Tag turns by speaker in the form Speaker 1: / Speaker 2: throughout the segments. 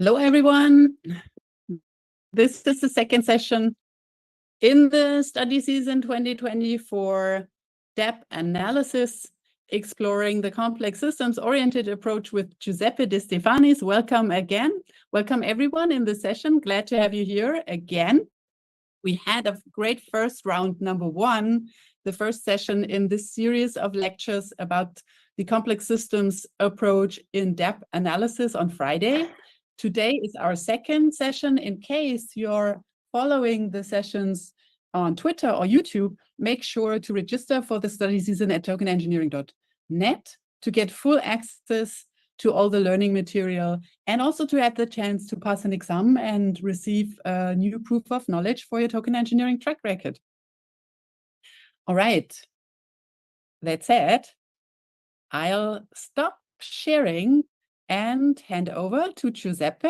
Speaker 1: Hello, everyone. This is the second session in the study season 2020 for dApp analysis, exploring the complex systems-oriented approach with Giuseppe Destefanis. Welcome again. Welcome, everyone, in the session. Glad to have you here again. We had a great first round, number one, the first session in this series of lectures about the complex systems approach in dApp analysis on Friday. Today is our second session. In case you're following the sessions on Twitter or YouTube, make sure to register for the study season at tokenengineering.net to get full access to all the learning material and also to have the chance to pass an exam and receive a new proof of knowledge for your token engineering track record. All right, that said, I'll stop sharing and hand over to Giuseppe.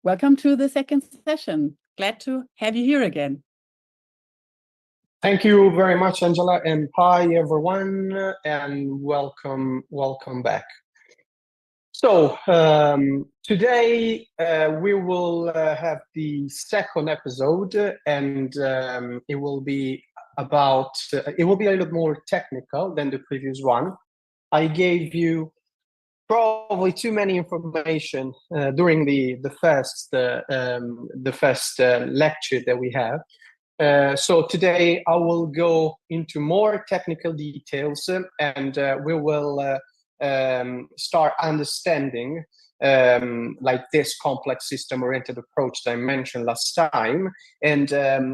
Speaker 1: Welcome to the second session. Glad to have you here again.
Speaker 2: Thank you very much, Angela, and hi everyone, and welcome back. So today we will have the second episode, and it will be a little more technical than the previous one. I gave you probably too many information during the first lecture that we have. So today I will go into more technical details, and we will start understanding like this complex system-oriented approach that I mentioned last time, and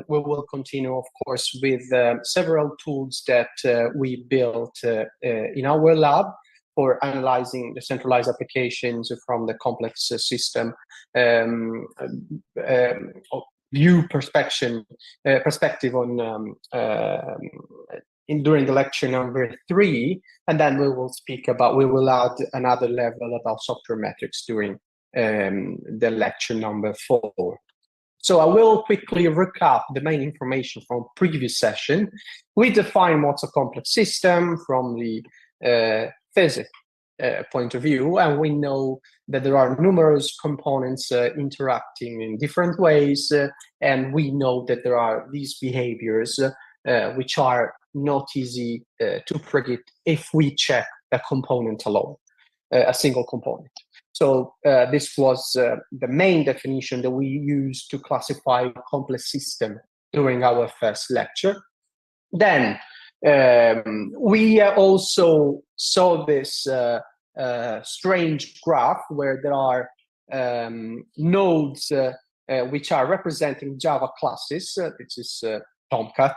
Speaker 2: we will continue, of course, with several tools that we built in our lab for analyzing the centralized applications from the complex system view perspective on during the lecture number 3, and then we will add another level about software metrics during the lecture number 4. So I will quickly recap the main information from previous session. We define what's a complex system from the physics point of view, and we know that there are numerous components interacting in different ways, and we know that there are these behaviors which are not easy to predict if we check a component alone, a single component. So this was the main definition that we used to classify a complex system during our first lecture. Then we also saw this strange graph where there are nodes which are representing Java classes. This is Tomcat,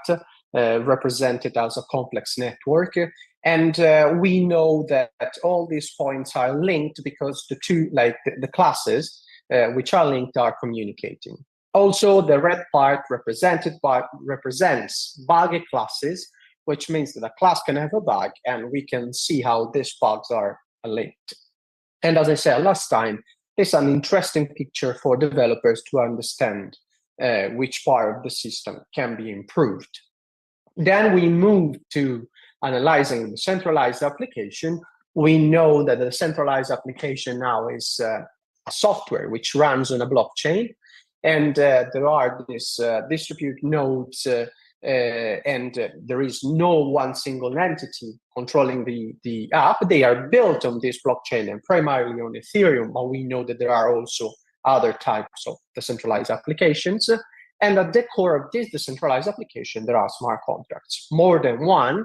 Speaker 2: represented as a complex network. And we know that all these points are linked because the classes which are linked are communicating. Also, the red part represents buggy classes, which means that a class can have a bug, and we can see how these bugs are linked. And as I said last time, it's an interesting picture for developers to understand which part of the system can be improved. Then we move to analyzing the centralized application. We know that the centralized application now is a software which runs on a blockchain, and there are these distributed nodes, and there is no one single entity controlling the app. They are built on this blockchain and primarily on Ethereum, but we know that there are also other types of decentralized applications. And at the core of this decentralized application, there are smart contracts, more than one.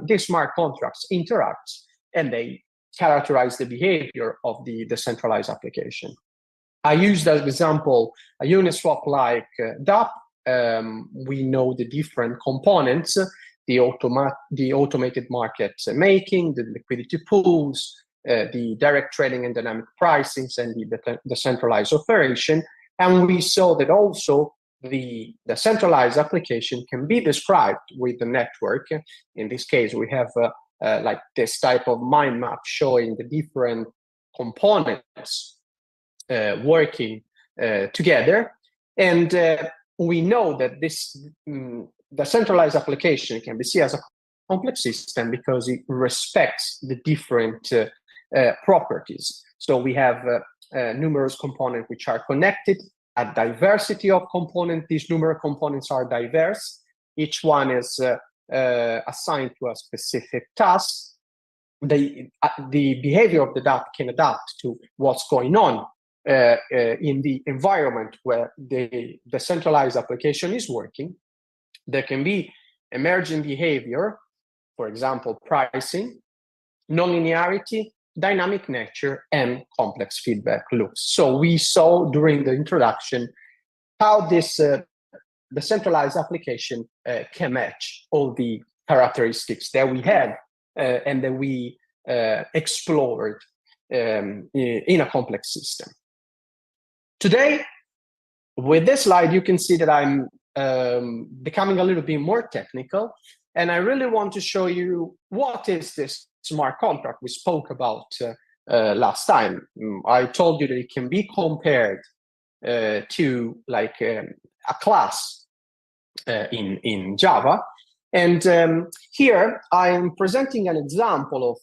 Speaker 2: These smart contracts interact and they characterize the behavior of the decentralized application. I used as example a Uniswap-like dApp. We know the different components, the automated market making, the liquidity pools, the direct trading and dynamic pricings, and the decentralized operation. And we saw that also the centralized application can be described with the network. In this case, we have like this type of mind map showing the different components working together. And we know that the centralized application can be seen as a complex system because it respects the different properties. So we have numerous components which are connected, a diversity of components. These numerous components are diverse. Each one is assigned to a specific task. The behavior of the dApp can adapt to what's going on in the environment where the decentralized application is working. There can be emergent behavior, for example, pricing, nonlinearity, dynamic nature, and complex feedback loops. So we saw during the introduction how this decentralized application can match all the characteristics that we had and that we explored in a complex system. Today, with this slide, you can see that I'm becoming a little bit more technical, and I really want to show you what is this smart contract we spoke about last time. I told you that it can be compared to like a class in Java. And here I am presenting an example of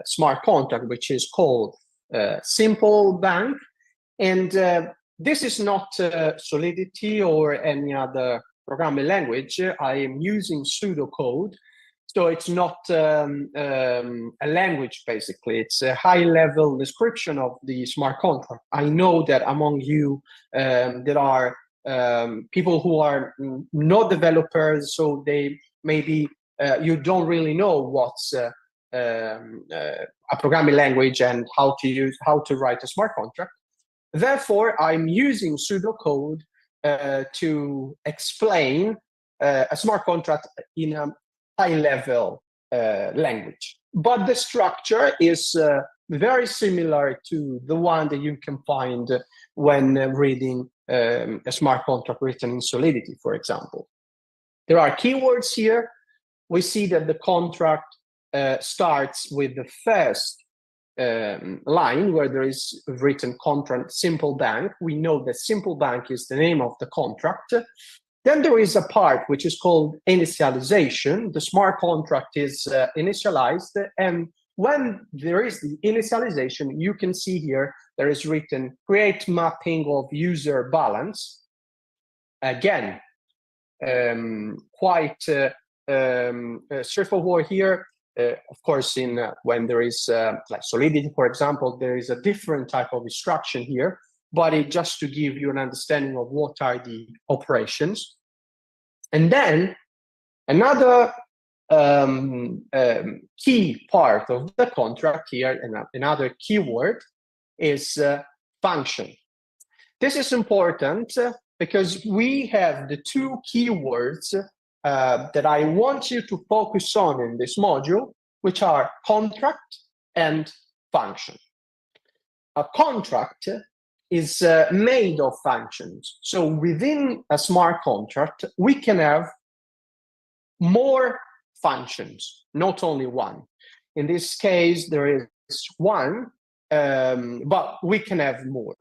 Speaker 2: smart contract, which is called Simple Bank. And this is not Solidity or any other programming language. I am using pseudocode. So it's not a language, basically. It's a high-level description of the smart contract. I know that among you there are people who are not developers, so they maybe you don't really know what's a programming language and how to write a smart contract. Therefore, I'm using pseudocode to explain a smart contract in a high-level language. But the structure is very similar to the one that you can find when reading a smart contract written in Solidity, for example. There are keywords here. We see that the contract starts with the first line where there is written contract Simple Bank. We know that Simple Bank is the name of the contract. Then there is a part which is called initialization. The smart contract is initialized, and when there is the initialization, you can see here there is written create mapping of user balance. Again, quite straightforward here. Of course, when there is like Solidity, for example, there is a different type of instruction here, but it just to give you an understanding of what are the operations. And then another key part of the contract here, and another keyword is function. This is important because we have the two keywords that I want you to focus on in this module, which are contract and function. A contract is made of functions. So within a smart contract, we can have more functions, not only one. In this case, there is one, but we can have more.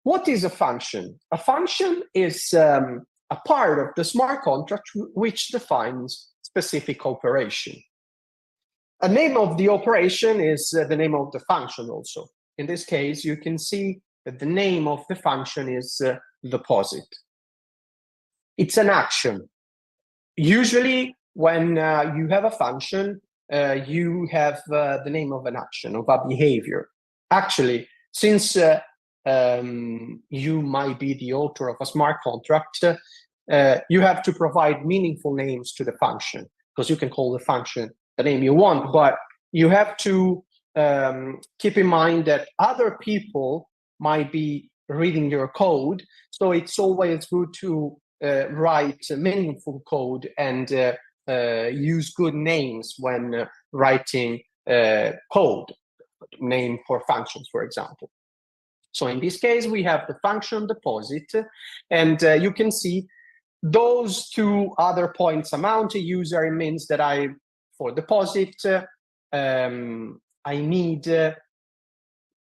Speaker 2: What is a function? A function is a part of the smart contract which defines specific operation. A name of the operation is the name of the function also. In this case, you can see that the name of the function is deposit. It's an action. Usually, when you have a function, you have the name of an action, of a behavior. Actually, since you might be the author of a smart contract, you have to provide meaningful names to the function, because you can call the function the name you want, but you have to keep in mind that other people might be reading your code, so it's always good to write meaningful code and use good names when writing code, name for functions, for example. So in this case, we have the function deposit, and you can see those two other points, amount user, it means that for deposit, I need an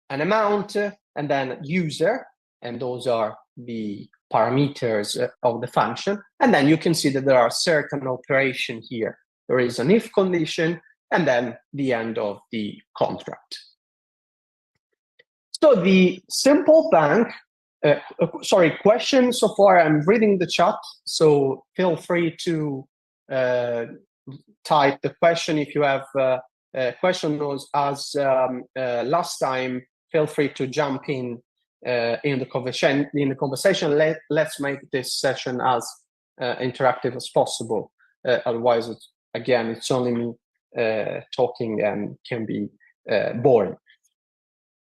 Speaker 2: amount and then user, and those are the parameters of the function. And then you can see that there are certain operations here. There is an if condition, and then the end of the contract. So the simple bank, question so far, I'm reading the chat, so feel free to type the question if you have questions. As last time, feel free to jump in the conversation. Let's make this session as interactive as possible. Otherwise, it's only me talking and can be boring.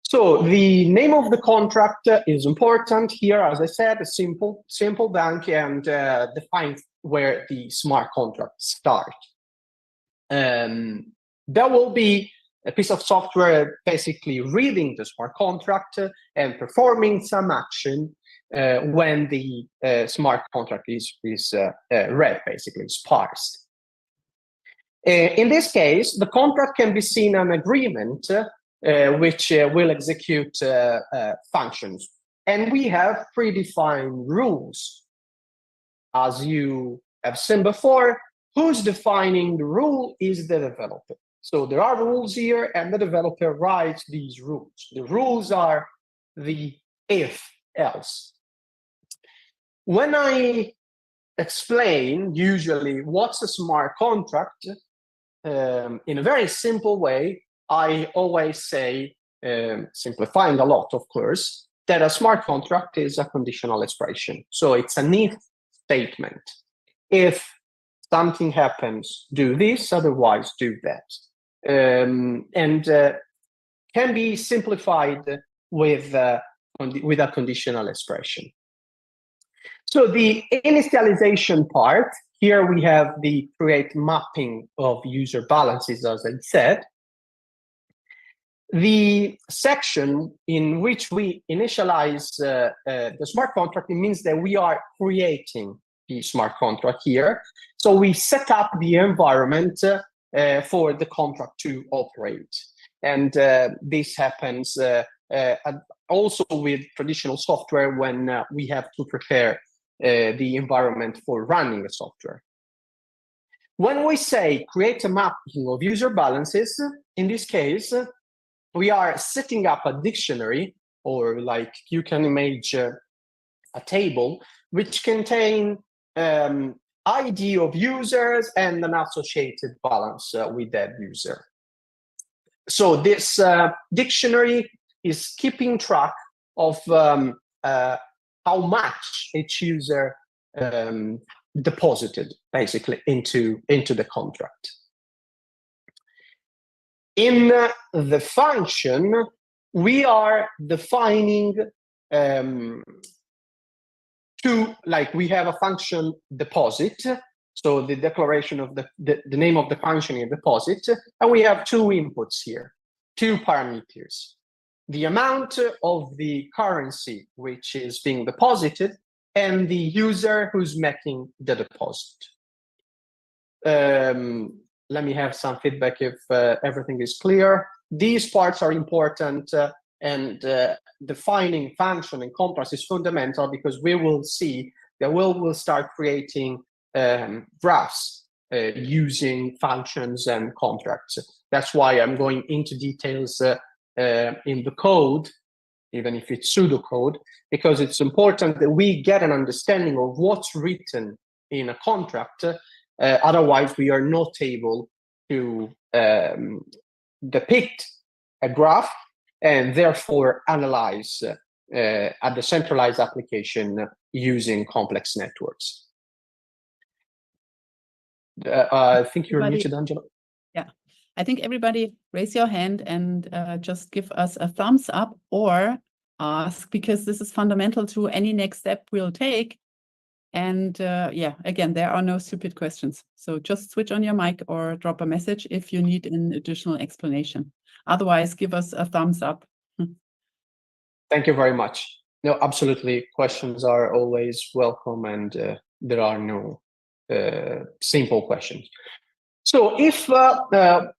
Speaker 2: So the name of the contract is important here. As I said, a simple bank, and defines where the smart contracts start. There will be a piece of software basically reading the smart contract and performing some action when the smart contract is read, basically, is parsed. In this case, the contract can be seen as an agreement which will execute functions. And we have predefined rules. As you have seen before, who's defining the rule is the developer. So there are rules here, and the developer writes these rules. The rules are the if-else. When I explain usually what's a smart contract, in a very simple way, I always say, simplifying a lot, of course, that a smart contract is a conditional expression. So it's an if statement. If something happens, do this, otherwise do that. And can be simplified with a conditional expression. So the initialization part, here we have the create mapping of user balances, as I said. The section in which we initialize the smart contract, it means that we are creating the smart contract here. So we set up the environment for the contract to operate. And this happens also with traditional software when we have to prepare the environment for running the software. When we say create a mapping of user balances, in this case, we are setting up a dictionary, or like you can imagine a table, which contain ID of users and an associated balance with that user. So this dictionary is keeping track of how much each user deposited, basically, into the contract. In the function, we are defining we have a function deposit. So the declaration of the name of the function is deposit, and we have two inputs here, two parameters. The amount of the currency which is being deposited, and the user who's making the deposit. Let me have some feedback if everything is clear. These parts are important, and defining function and contracts is fundamental, because we will see that we'll start creating graphs using functions and contracts. That's why I'm going into details in the code, even if it's pseudocode, because it's important that we get an understanding of what's written in a contract. Otherwise, we are not able to depict a graph and therefore analyze a decentralized application using complex networks. I think you're muted, Angela.
Speaker 1: Yeah, I think everybody raise your hand and just give us a thumbs up or ask, because this is fundamental to any next step we'll take. And yeah, again, there are no stupid questions. So just switch on your mic or drop a message if you need an additional explanation. Otherwise, give us a thumbs up.
Speaker 2: Thank you very much. No, absolutely. Questions are always welcome, and there are no simple questions. So if the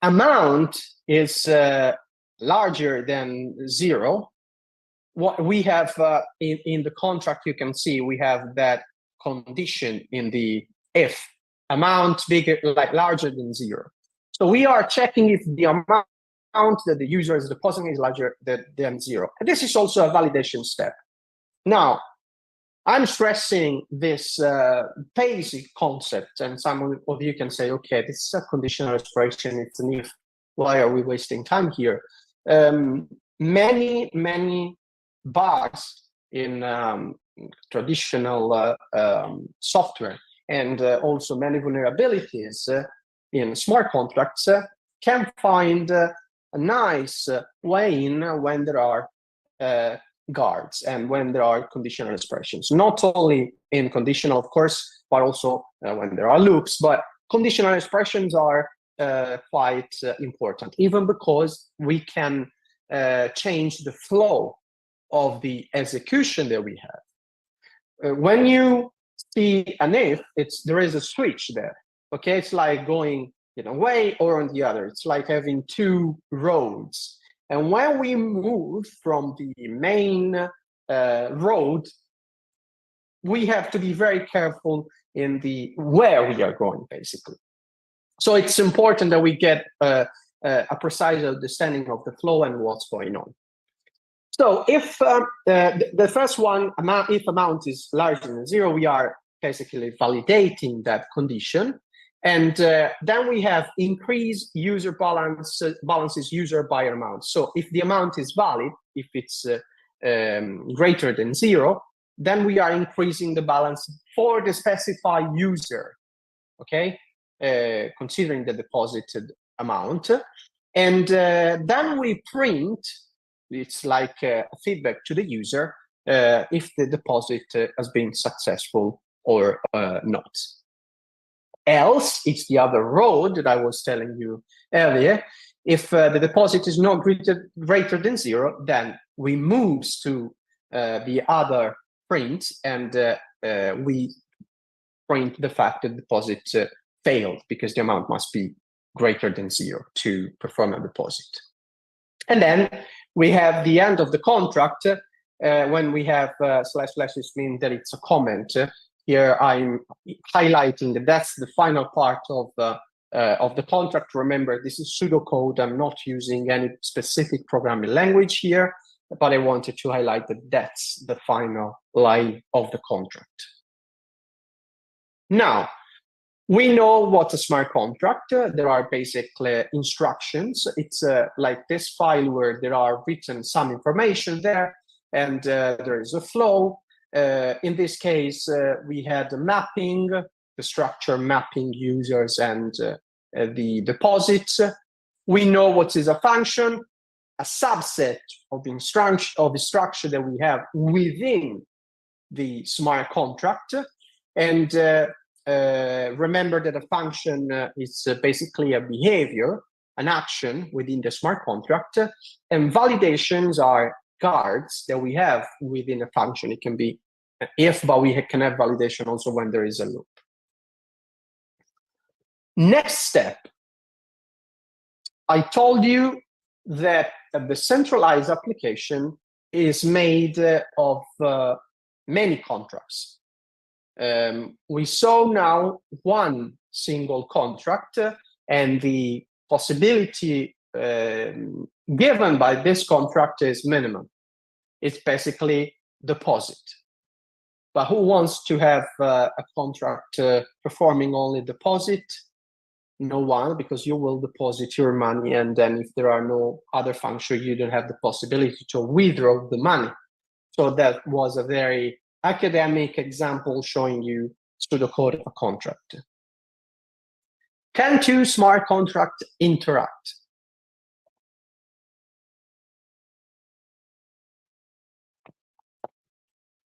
Speaker 2: amount is larger than 0, what we have in the contract, you can see we have that condition in the if amount bigger, like larger than 0. So we are checking if the amount that the user is depositing is larger than 0. And this is also a validation step. Now, I'm stressing this basic concept, and some of you can say, okay, this is a conditional expression, it's an if, why are we wasting time here? Many bugs in traditional software and also many vulnerabilities in smart contracts can find a nice way in when there are guards and when there are conditional expressions, not only in conditional, of course, but also when there are loops. But conditional expressions are quite important, even because we can change the flow of the execution that we have. When you see an if, there is a switch there. Okay, it's like going in a way or on the other. It's like having two roads. And when we move from the main road, we have to be very careful in the where we are going, basically. So it's important that we get a precise understanding of the flow and what's going on. So if the first one, if amount is larger than 0, we are basically validating that condition. And then we have increase user balances user by amount. So if the amount is valid, if it's greater than 0, then we are increasing the balance for the specified user, okay, considering the deposited amount. And then we print, it's like a feedback to the user, if the deposit has been successful or not. Else, it's the other road that I was telling you earlier. If the deposit is not greater than 0, then we move to the other print, and we print the fact that the deposit failed, because the amount must be greater than 0 to perform a deposit. And then we have the end of the contract. When we have // this means that it's a comment. Here I'm highlighting that that's the final part of the contract. Remember, this is pseudocode. I'm not using any specific programming language here, but I wanted to highlight that that's the final line of the contract. Now, we know what a smart contract. There are basically instructions. It's like this file where there are written some information there, and there is a flow. In this case, we had the mapping, the structure mapping users and the deposits. We know what is a function, a subset of the structure that we have within the smart contract. And remember that a function is basically a behavior, an action within the smart contract. And validations are guards that we have within a function. It can be if, but we can have validation also when there is a loop. Next step, I told you that the centralized application is made of many contracts. We saw now one single contract, and the possibility given by this contract is minimum. It's basically deposit. But who wants to have a contract performing only deposit? No one, because you will deposit your money, and then if there are no other functions, you don't have the possibility to withdraw the money. So that was a very academic example showing you pseudocode of a contract. Can two smart contracts interact?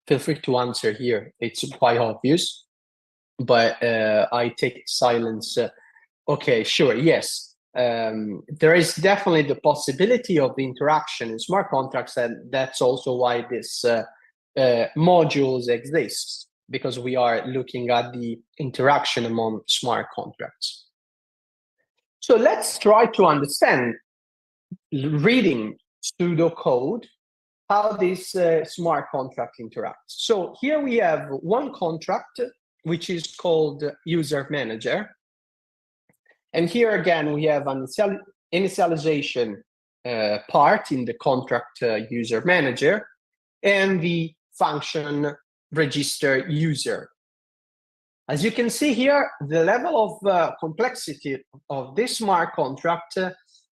Speaker 2: Feel free to answer here. It's quite obvious, but I take silence. Okay, sure, yes. There is definitely the possibility of the interaction in smart contracts, and that's also why this modules exist, because we are looking at the interaction among smart contracts. So let's try to understand, reading pseudocode, how this smart contract interacts. So here we have one contract, which is called user manager. And here again, we have an initialization part in the contract user manager, and the function register user. As you can see here, the level of complexity of this smart contract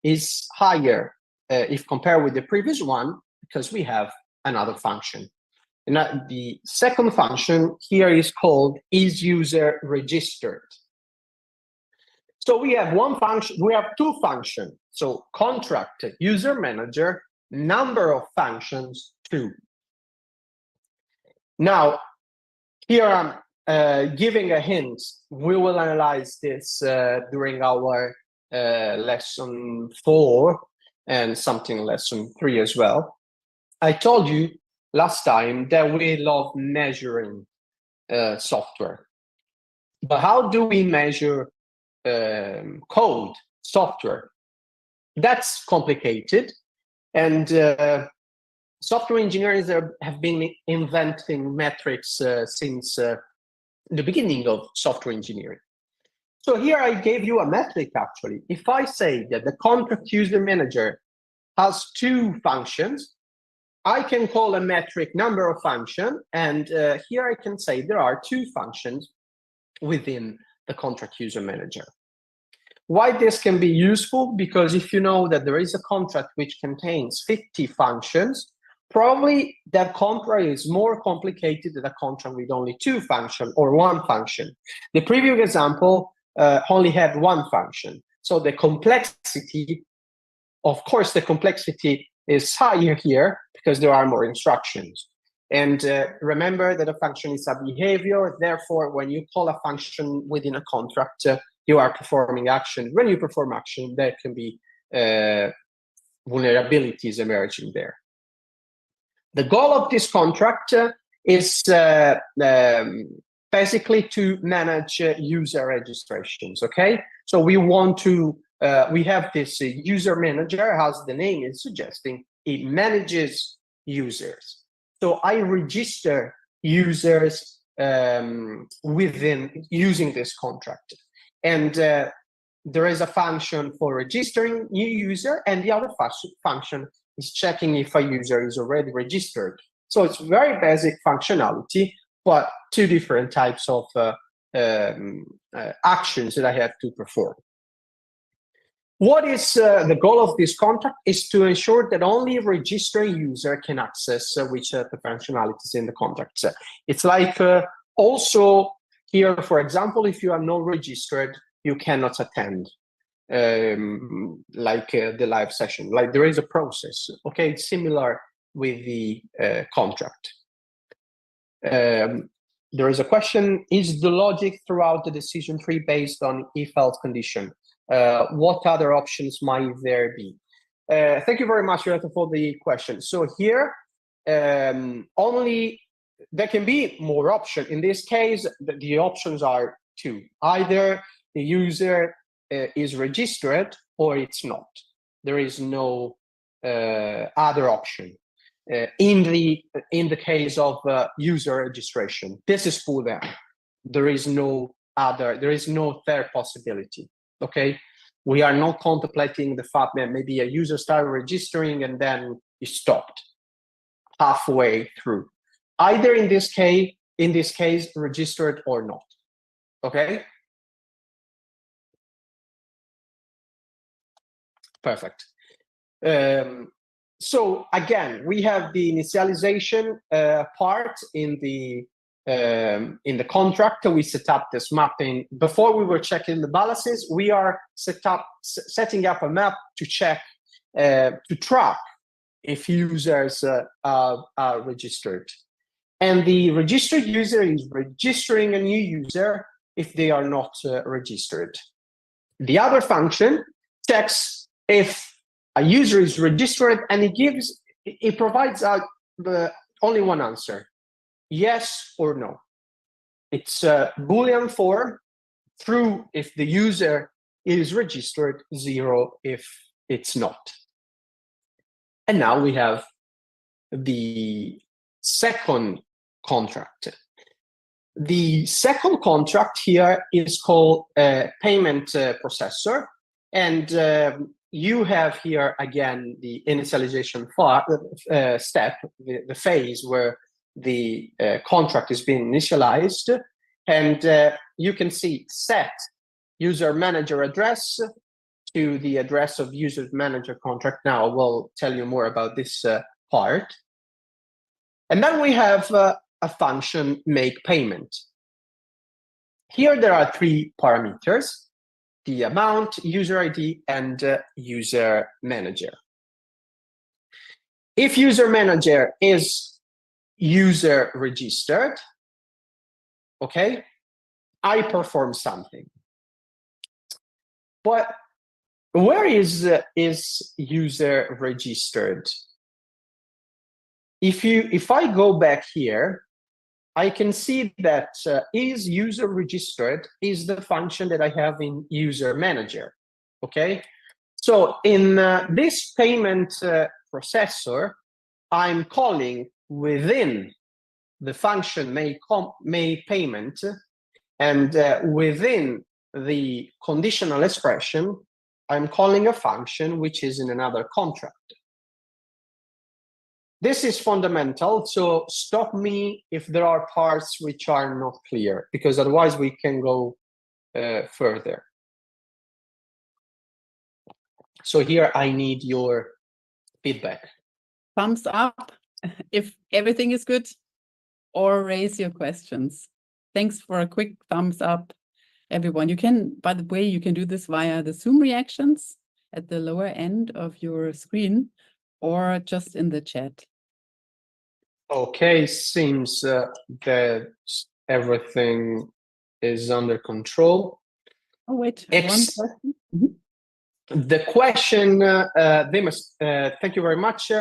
Speaker 2: is higher if compared with the previous one, because we have another function. And the second function here is called isUser registered. So we have one function, we have two functions. So contract user manager, number of functions 2. Now, here I'm giving a hint. We will analyze this during our lesson 4 and something lesson 3 as well. I told you last time that we love measuring software. But how do we measure code, software? That's complicated. And software engineers have been inventing metrics since the beginning of software engineering. So here I gave you a metric, actually. If I say that the contract user manager has 2 functions, I can call a metric number of function, and here I can say there are 2 functions within the contract user manager. Why this can be useful? Because if you know that there is a contract which contains 50 functions, probably that contract is more complicated than a contract with only 2 functions or 1 function. The previous example only had 1 function. So the complexity, of course, the complexity is higher here because there are more instructions. And remember that a function is a behavior. Therefore, when you call a function within a contract, you are performing action. When you perform action, there can be vulnerabilities emerging there. The goal of this contract is basically to manage user registrations, okay? So we want to, we have this user manager, as the name is suggesting, it manages users. So I register users using this contract. And there is a function for registering new user, and the other function is checking if a user is already registered. So it's very basic functionality, but 2 different types of actions that I have to perform. What is the goal of this contract is to ensure that only a registered user can access which the functionalities in the contract. It's like also here, for example, if you are not registered, you cannot attend like the live session. Like there is a process, okay? It's similar with the contract. There is a question, is the logic throughout the decision tree based on if-else condition? What other options might there be? Thank you very much, Giuseppe, for the question. So here, only there can be more options. In this case, the options are 2. Either the user is registered or it's not. There is no other option. In the case of user registration, this is full then. There is no third possibility. Okay, we are not contemplating the fact that maybe a user started registering and then he stopped halfway through. Either in this case, registered or not. Okay. Perfect. So again, we have the initialization part in the contract. We set up this mapping. Before we were checking the balances, we are setting up a map to check, to track if users are registered. And the registered user is registering a new user if they are not registered. The other function checks if a user is registered, and it provides out only one answer. Yes or no. It's a Boolean form, true if the user is registered, 0 if it's not. And now we have the second contract. The second contract here is called a payment processor. And you have here again the initialization step, the phase where the contract is being initialized. And you can see set user manager address to the address of user manager contract. Now we'll tell you more about this part. And then we have a function make payment. Here there are three parameters: the amount, user ID, and user manager. If user manager is user registered, okay, I perform something. But where is user registered? If I go back here, I can see that is user registered is the function that I have in user manager. Okay, so in this payment processor, I'm calling within the function make payment, and within the conditional expression, I'm calling a function which is in another contract. This is fundamental, so stop me if there are parts which are not clear, because otherwise we can go further. So here I need your feedback.
Speaker 1: Thumbs up if everything is good, or raise your questions. Thanks for a quick thumbs up, everyone. You can, by the way, you can do this via the Zoom reactions at the lower end of your screen, or just in the chat.
Speaker 2: Okay, seems that everything is under control.
Speaker 1: Oh, wait, one question.
Speaker 2: The question, thank you very much.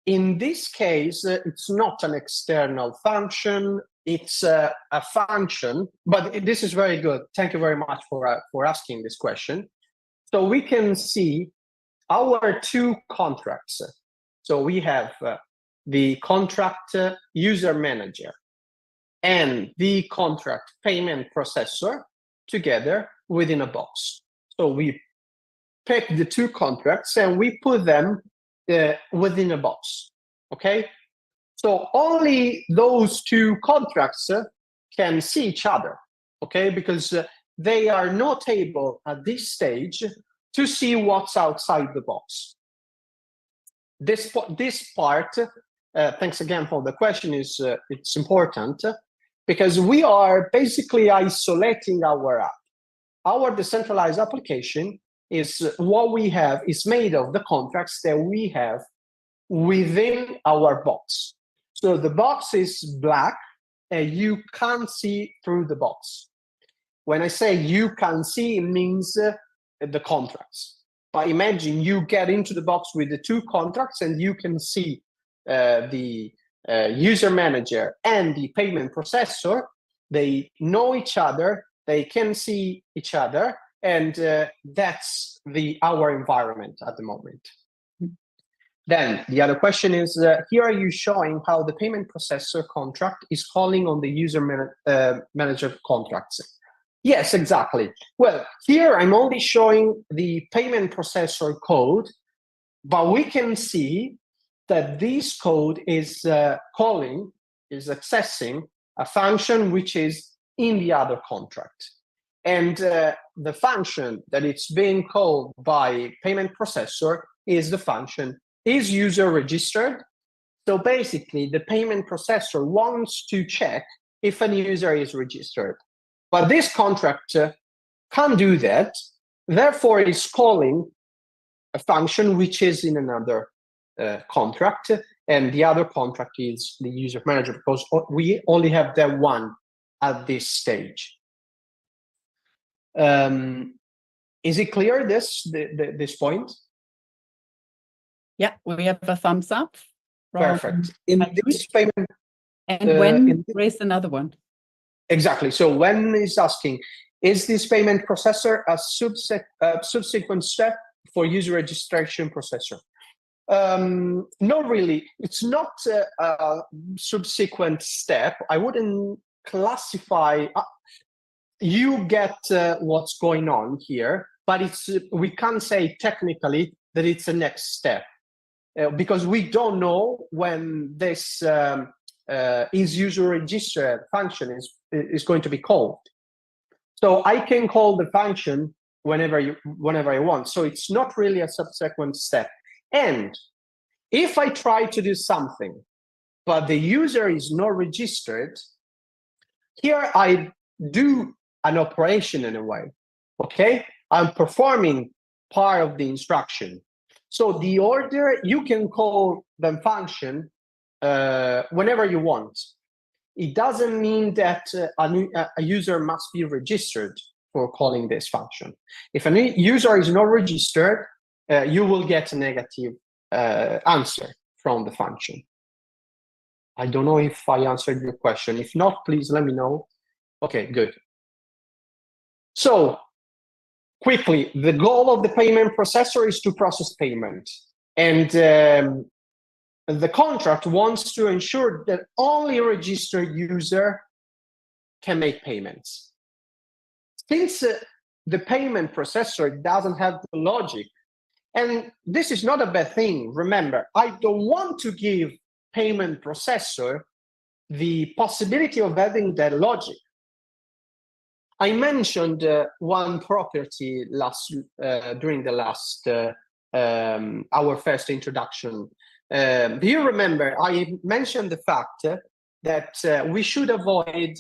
Speaker 2: In this case, it's not an external function, it's a function, but this is very good. Thank you very much for asking this question. So we can see our two contracts. So we have the contract user manager and the contract payment processor together within a box. So we pick the two contracts and we put them within a box, okay? So only those two contracts can see each other, okay? Because they are not able at this stage to see what's outside the box. This part, thanks again for the question, it's important because we are basically isolating our app. Our decentralized application is what we have is made of the contracts that we have within our box. So the box is black and you can't see through the box. When I say you can see, it means the contracts. But imagine you get into the box with the two contracts and you can see the user manager and the payment processor. They know each other, they can see each other, and that's our environment at the moment. Then the other question is, here are you showing how the payment processor contract is calling on the user manager contracts? Yes, exactly. Well, here I'm only showing the payment processor code, but we can see that this code is accessing a function which is in the other contract. And the function that it's being called by payment processor is the function is user registered. So basically, the payment processor wants to check if a user is registered. But this contract can't do that. Therefore, it's calling a function which is in another contract. And the other contract is the user manager, because we only have that one at this stage. Is it clear, this point?
Speaker 1: Yeah, we have a thumbs up.
Speaker 2: Perfect. In this payment,
Speaker 1: and when raise another one.
Speaker 2: Exactly. So when is asking, is this payment processor a subsequent step for user registration processor? Not really. It's not a subsequent step. I wouldn't classify. You get what's going on here. but we can't say technically that it's the next step because we don't know when this is user register function is going to be called. So I can call the function whenever I want. So it's not really a subsequent step. And if I try to do something, but the user is not registered, here I do an operation in a way, okay? I'm performing part of the instruction. So the order, you can call the function whenever you want. It doesn't mean that a user must be registered for calling this function. If a user is not registered, you will get a negative answer from the function. I don't know if I answered your question. If not, please let me know. Okay, good. So quickly, the goal of the payment processor is to process payment. And the contract wants to ensure that only a registered user can make payments. Since the payment processor doesn't have the logic, and this is not a bad thing, remember, I don't want to give payment processor the possibility of having that logic. I mentioned one property during the last our first introduction. Do you remember I mentioned the fact that we should avoid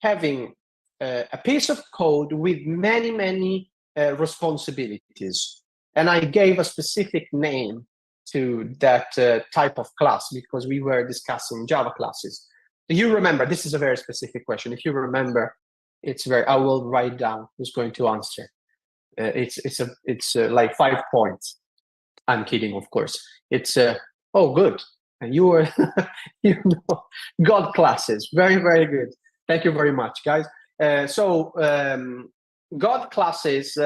Speaker 2: having a piece of code with many responsibilities, and I gave a specific name to that type of class because we were discussing Java classes. Do you remember? This is a very specific question. If you remember, I will write down who's going to answer. It's like 5 points. I'm kidding, of course. It's oh, good. And you were God classes. Very good. Thank you very much, guys. God classes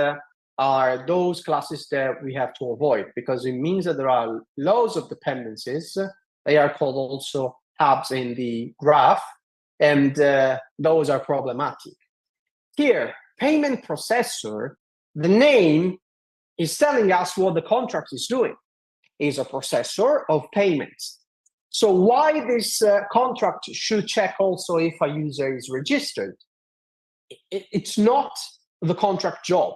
Speaker 2: are those classes that we have to avoid because it means that there are loads of dependencies. They are called also hubs in the graph, and those are problematic. Here, payment processor, the name is telling us what the contract is doing. It's a processor of payments. So why this contract should check also if a user is registered? It's not the contract job.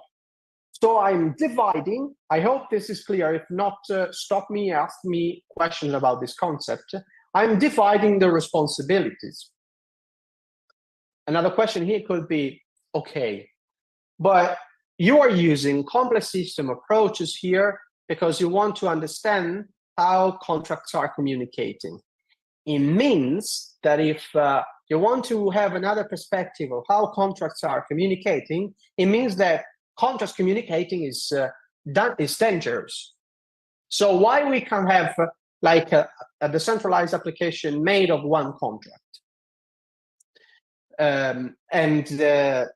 Speaker 2: So I'm dividing. I hope this is clear. If not, stop me, ask me questions about this concept. I'm dividing the responsibilities. Another question here could be, okay, but you are using complex system approaches here because you want to understand how contracts are communicating. It means that if you want to have another perspective of how contracts are communicating, it means that contracts communicating is dangerous. So why we can have like a decentralized application made of one contract?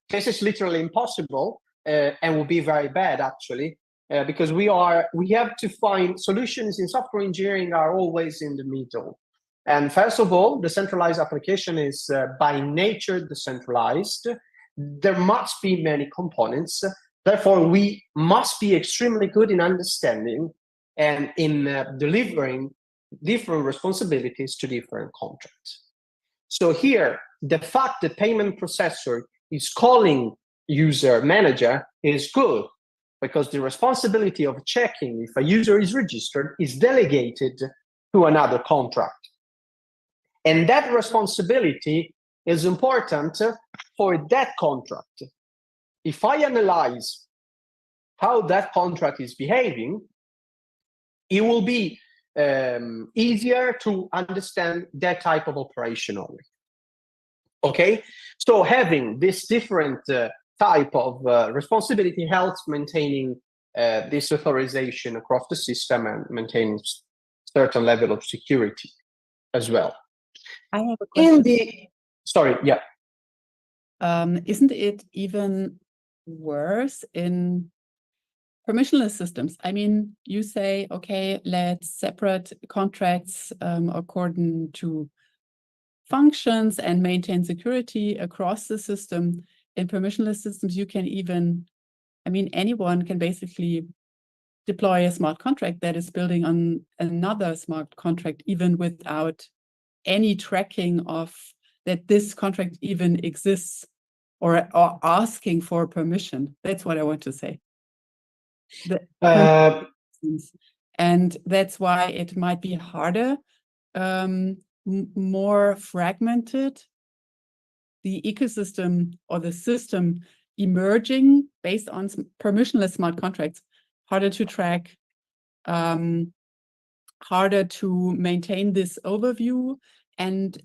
Speaker 2: This is literally impossible and will be very bad actually, because we have to find solutions in software engineering are always in the middle. And first of all, the centralized application is by nature decentralized. There must be many components. Therefore, we must be extremely good in understanding and in delivering different responsibilities to different contracts. So here, the fact that payment processor is calling user manager is good because the responsibility of checking if a user is registered is delegated to another contract. And that responsibility is important for that contract. If I analyze how that contract is behaving, it will be easier to understand that type of operation only. Okay, so having this different type of responsibility helps maintaining this authorization across the system and maintaining certain level of security as well.
Speaker 1: I have a question.
Speaker 2: Sorry, yeah.
Speaker 1: Isn't it even worse in permissionless systems? I mean, you say, okay, let's separate contracts according to functions and maintain security across the system. In permissionless systems, you can even I mean, anyone can basically deploy a smart contract that is building on another smart contract, even without any tracking of that this contract even exists, or asking for permission. That's what I want to say. And that's why it might be harder, more fragmented, the ecosystem or the system emerging based on permissionless smart contracts, harder to track, harder to maintain this overview, and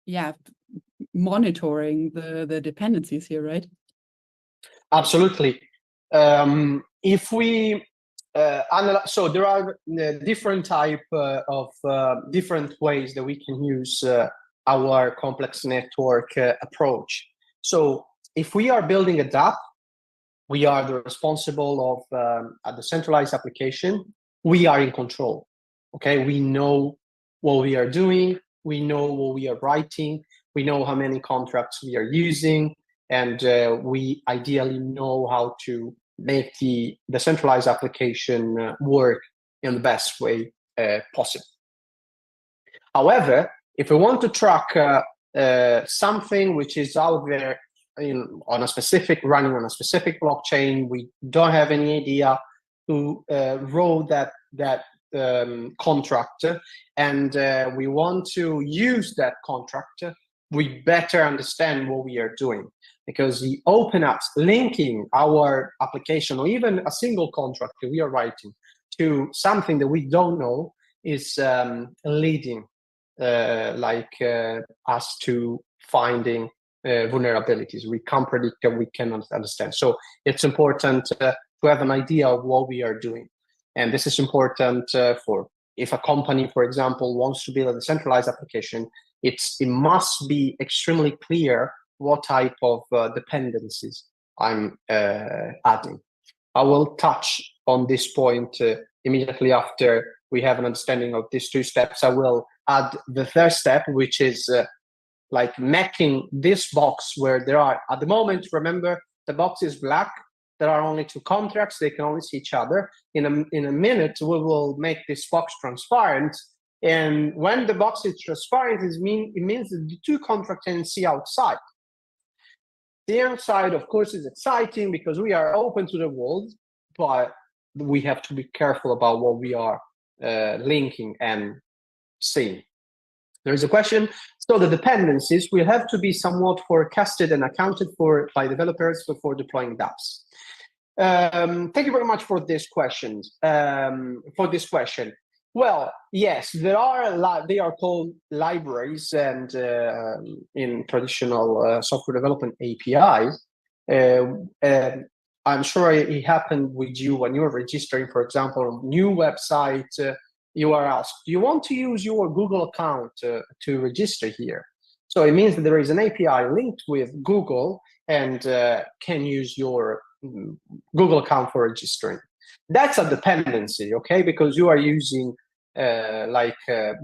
Speaker 1: yeah, monitoring the dependencies here, right?
Speaker 2: Absolutely. If we analyze, so there are different type of different ways that we can use our complex network approach. So if we are building a dApp, we are the responsible of a decentralized application. We are in control. Okay, we know what we are doing. We know what we are writing. We know how many contracts we are using, and we ideally know how to make the decentralized application work in the best way possible. However, if we want to track something which is out there on a specific, running on a specific blockchain, we don't have any idea who wrote that contract, and we want to use that contract, we better understand what we are doing, because the open apps linking our application or even a single contract that we are writing to something that we don't know is leading us to finding vulnerabilities. We can't predict and we cannot understand. So it's important to have an idea of what we are doing. And this is important for if a company, for example, wants to build a decentralized application, it must be extremely clear what type of dependencies I'm adding. I will touch on this point immediately after we have an understanding of these two steps. I will add the third step, which is like making this box where there are, at the moment, remember, the box is black. There are only two contracts. They can only see each other. In a minute, we will make this box transparent. And when the box is transparent, it means that the two contracts can see outside. The outside, of course, is exciting because we are open to the world, but we have to be careful about what we are linking and seeing. There is a question. So the dependencies will have to be somewhat forecasted and accounted for by developers before deploying dApps. Thank you very much for this question. Well, yes, there are they are called libraries, and in traditional software development APIs. I'm sure it happened with you when you were registering, for example, a new website. You are asked, do you want to use your Google account to register here? So it means that there is an API linked with Google and can use your Google account for registering. That's a dependency, okay? Because you are using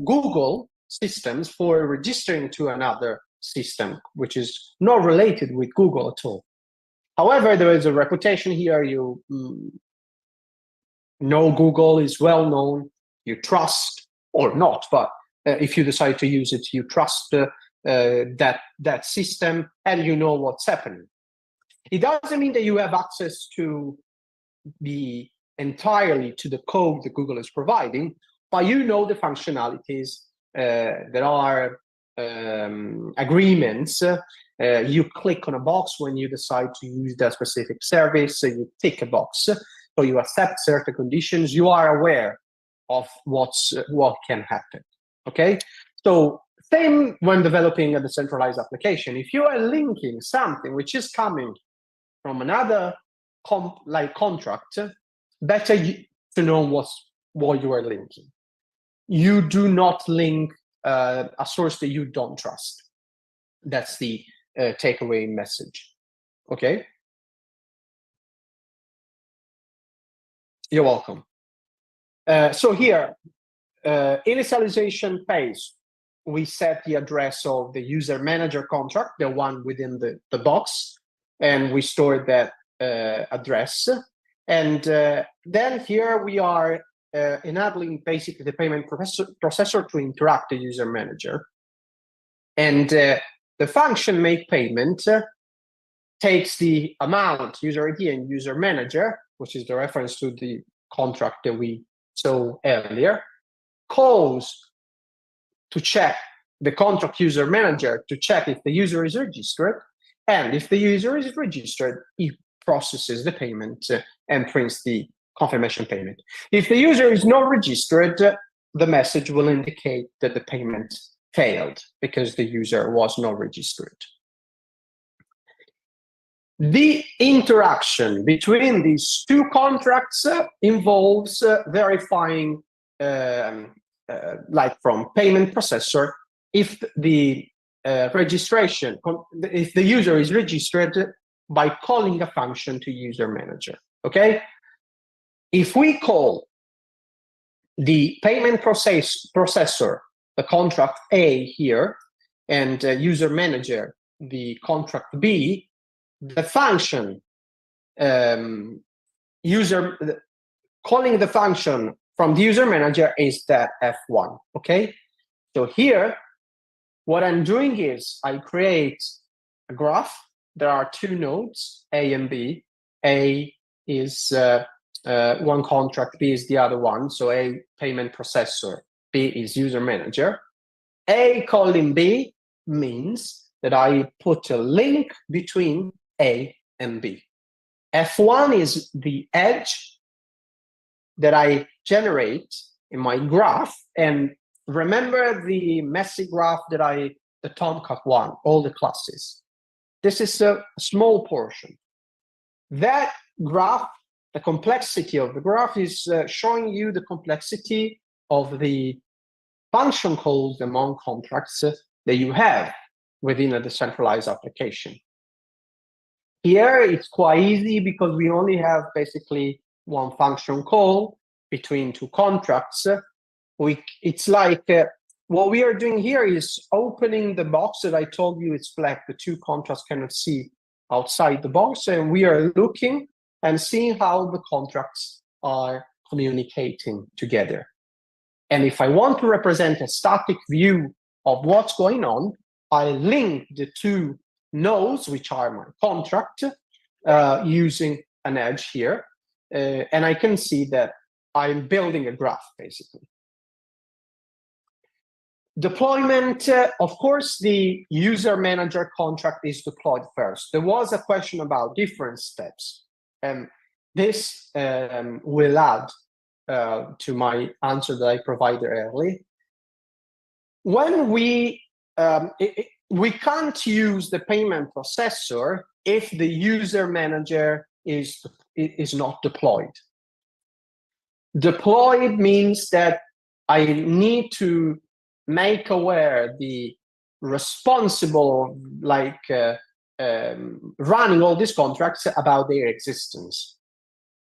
Speaker 2: Google systems for registering to another system, which is not related with Google at all. However, there is a reputation here. You know Google is well known. You trust or not, but if you decide to use it, you trust that system and you know what's happening. It doesn't mean that you have access to entirely to the code that Google is providing, but you know the functionalities. There are agreements. You click on a box when you decide to use that specific service. So you tick a box. So you accept certain conditions. You are aware of what can happen. Okay. So same when developing a decentralized application. If you are linking something which is coming from another contract, better to know what you are linking. You do not link a source that you don't trust. That's the takeaway message. Okay. You're welcome. So here, initialization phase, we set the address of the user manager contract, the one within the box, and we store that address. And then here we are enabling basically the payment processor to interact with the user manager. And the function make payment takes the amount, user ID and user manager, which is the reference to the contract that we saw earlier, calls to check the contract user manager to check if the user is registered. And if the user is registered, it processes the payment and prints the confirmation payment. If the user is not registered, the message will indicate that the payment failed because the user was not registered. The interaction between these two contracts involves verifying, like from payment processor, if the registration, if the user is registered by calling a function to user manager. Okay, if we call the payment processor, the contract A here, and user manager, the contract B, the function calling the function from the user manager is that F1. Okay, so here what I'm doing is I create a graph. There are two nodes, A and B. A is one contract, B is the other one. So A, payment processor, B is user manager. A calling B means that I put a link between A and B. F1 is the edge that I generate in my graph. And remember the messy graph that the Tomcat one, all the classes. This is a small portion. That graph, the complexity of the graph is showing you the complexity of the function calls among contracts that you have within a decentralized application. Here, it's quite easy because we only have basically one function call between two contracts. It's like what we are doing here is opening the box that I told you it's black. The two contracts cannot see outside the box, and we are looking and seeing how the contracts are communicating together. And if I want to represent a static view of what's going on, I link the two nodes, which are my contract, using an edge here. And I can see that I'm building a graph, basically. Deployment, of course, the user manager contract is deployed first. There was a question about different steps. And this will add to my answer that I provided earlier. When we can't use the payment processor if the user manager is not deployed. Deployed means that I need to make aware the responsible, like running all these contracts about their existence.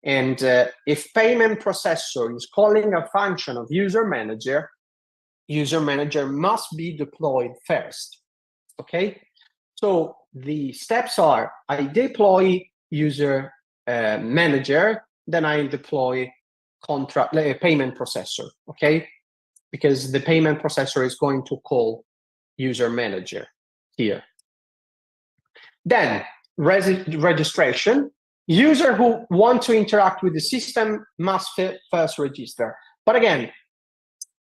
Speaker 2: And if payment processor is calling a function of user manager must be deployed first. Okay, so the steps are: I deploy user manager, then I deploy payment processor. Okay, because the payment processor is going to call user manager here. Then registration. User who want to interact with the system must first register. But again,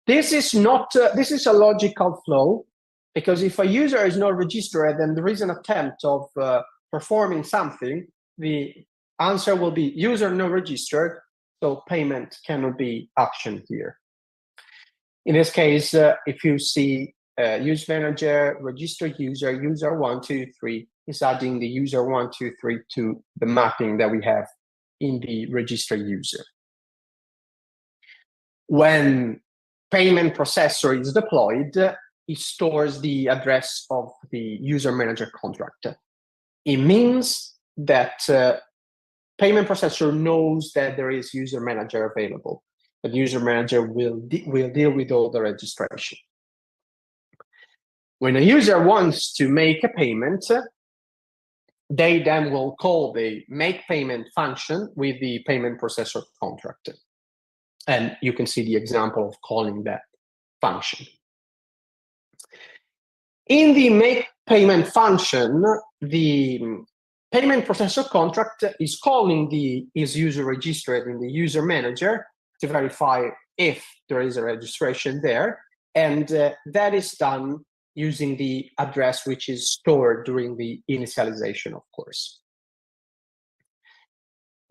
Speaker 2: this is not. This is a logical flow, because if a user is not registered, then there is an attempt of performing something. The answer will be user not registered, so payment cannot be actioned here. In this case, if you see use manager, register user, user 1, 2, 3 is adding the user 1, 2, 3 to the mapping that we have in the register user. When payment processor is deployed, it stores the address of the user manager contract. It means that payment processor knows that there is user manager available. The user manager will deal with all the registration. When a user wants to make a payment, they then will call the make payment function with the payment processor contract. And you can see the example of calling that function. In the make payment function, the payment processor contract is calling is user registered in the user manager to verify if there is a registration there. And that is done using the address which is stored during the initialization, of course.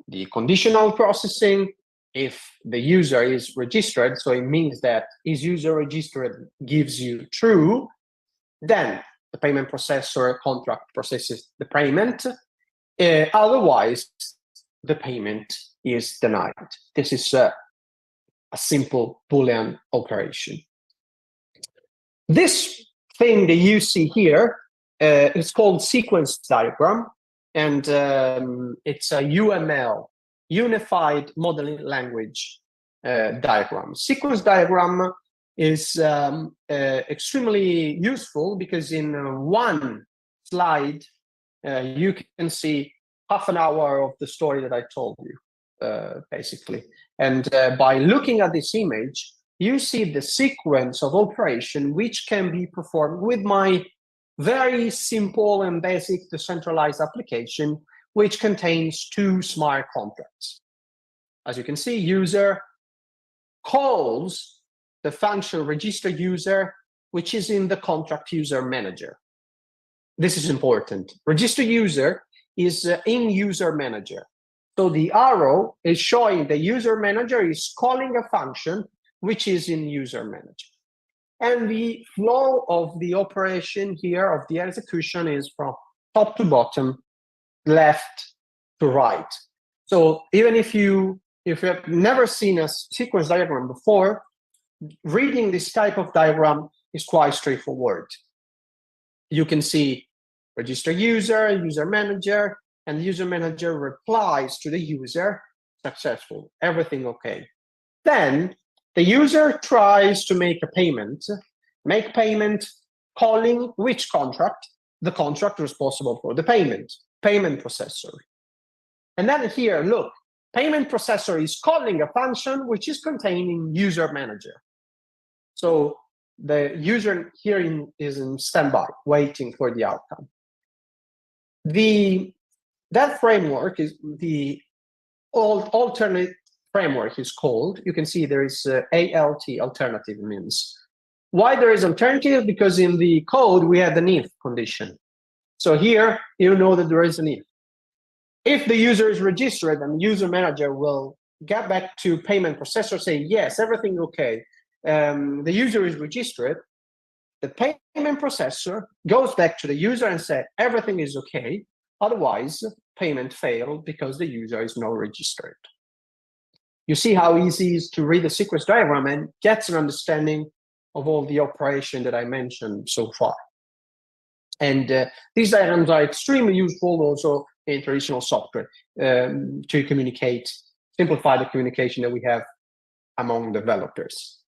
Speaker 2: The conditional processing, if the user is registered, so it means that is user registered gives you true, then the payment processor contract processes the payment. Otherwise, the payment is denied. This is a simple Boolean operation. This thing that you see here is called sequence diagram, and it's a UML, Unified Modeling Language diagram. Sequence diagram is extremely useful because in one slide, you can see half an hour of the story that I told you, basically. And by looking at this image, you see the sequence of operation which can be performed with my very simple and basic decentralized application, which contains two smart contracts. As you can see, user calls the function register user, which is in the contract user manager. This is important. Register user is in user manager. So the arrow is showing the user manager is calling a function which is in user manager. And the flow of the operation here, of the execution, is from top to bottom, left to right. So even if you have never seen a sequence diagram before, reading this type of diagram is quite straightforward. You can see register user, user manager, and the user manager replies to the user, successful, everything okay. Then the user tries to make a payment, calling which contract? The contract responsible for the payment processor. And then here, look, payment processor is calling a function which is contained in user manager. So the user here is in standby, waiting for the outcome. That framework is the alternate framework is called. You can see there is ALT, alternative means. Why there is alternative? Because in the code we had an if condition. So here you know that there is an if. If the user is registered, and the user manager will get back to payment processor, say yes, everything okay. The user is registered. The payment processor goes back to the user and says everything is okay. Otherwise, payment failed because the user is not registered. You see how easy it is to read the sequence diagram and get an understanding of all the operation that I mentioned so far. And these diagrams are extremely useful also in traditional software to communicate, simplify the communication that we have among developers.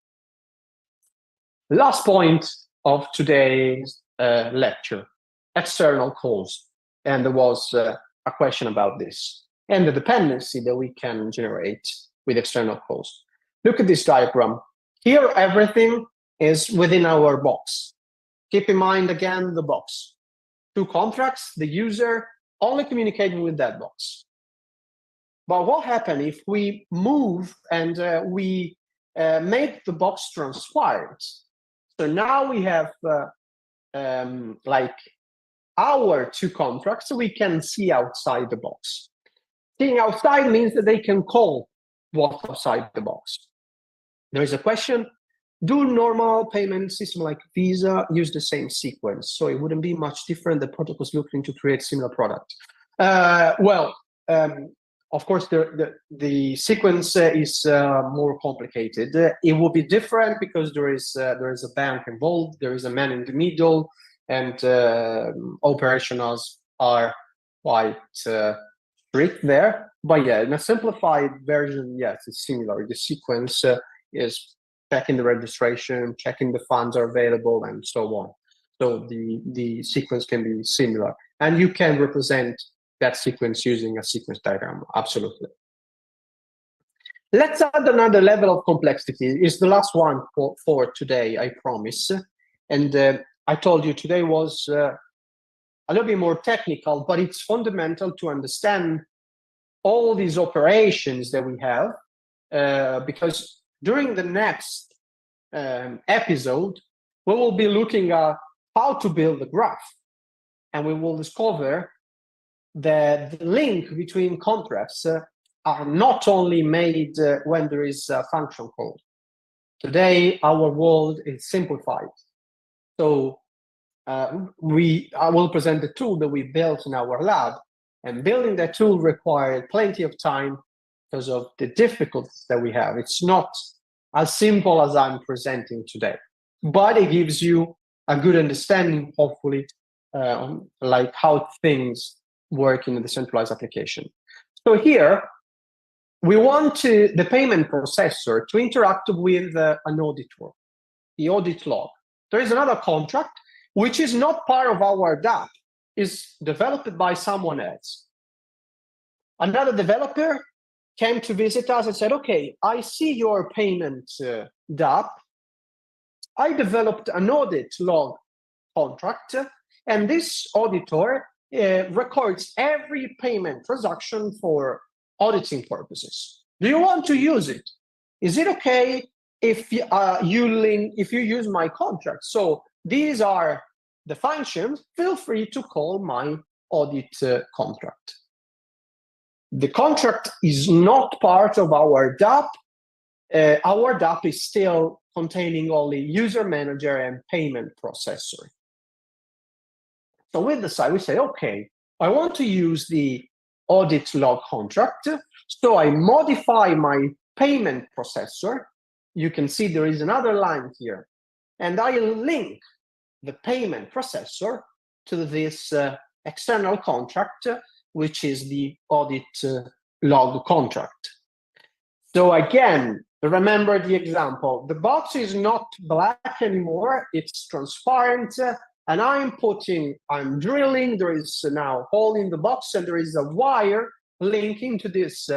Speaker 2: Last point of today's lecture, external calls. And there was a question about this and the dependency that we can generate with external calls. Look at this diagram. Here, everything is within our box. Keep in mind, again, the box. Two contracts, the user only communicating with that box. But what happens if we move and we make the box transparent? So now we have like our two contracts, so we can see outside the box. Seeing outside means that they can call what's outside the box. There is a question, do normal payment system like Visa use the same sequence? So it wouldn't be much different. The protocol's looking to create similar product. Of course, the sequence is more complicated. It will be different because there is a bank involved, there is a man in the middle, and operationals are quite strict there. But yeah, in a simplified version, yes, it's similar. The sequence is checking the registration, checking the funds are available, and so on. So the sequence can be similar. And you can represent that sequence using a sequence diagram, absolutely. Let's add another level of complexity. It's the last one for today, I promise. And I told you today was a little bit more technical, but it's fundamental to understand all these operations that we have, because during the next episode, we will be looking at how to build a graph, and we will discover that the link between contracts are not only made when there is a function call. Today, our world is simplified. So I will present the tool that we built in our lab, and building that tool required plenty of time because of the difficulties that we have. It's not as simple as I'm presenting today, but it gives you a good understanding, hopefully, like how things work in a decentralized application. So here, we want the payment processor to interact with an auditor, the audit log. There is another contract, which is not part of our dApp, is developed by someone else. Another developer came to visit us and said, okay, I see your payment dApp. I developed an audit log contract, and this auditor records every payment transaction for auditing purposes. Do you want to use it? Is it okay if you use my contract? So these are the functions. Feel free to call my audit contract. The contract is not part of our dApp. Our dApp is still containing only user manager and payment processor. So we decide, we say, okay, I want to use the audit log contract. So I modify my payment processor. You can see there is another line here. And I link the payment processor to this external contract, which is the audit log contract. So again, remember the example. The box is not black anymore. It's transparent. And I'm drilling, there is now a hole in the box, and there is a wire linking to this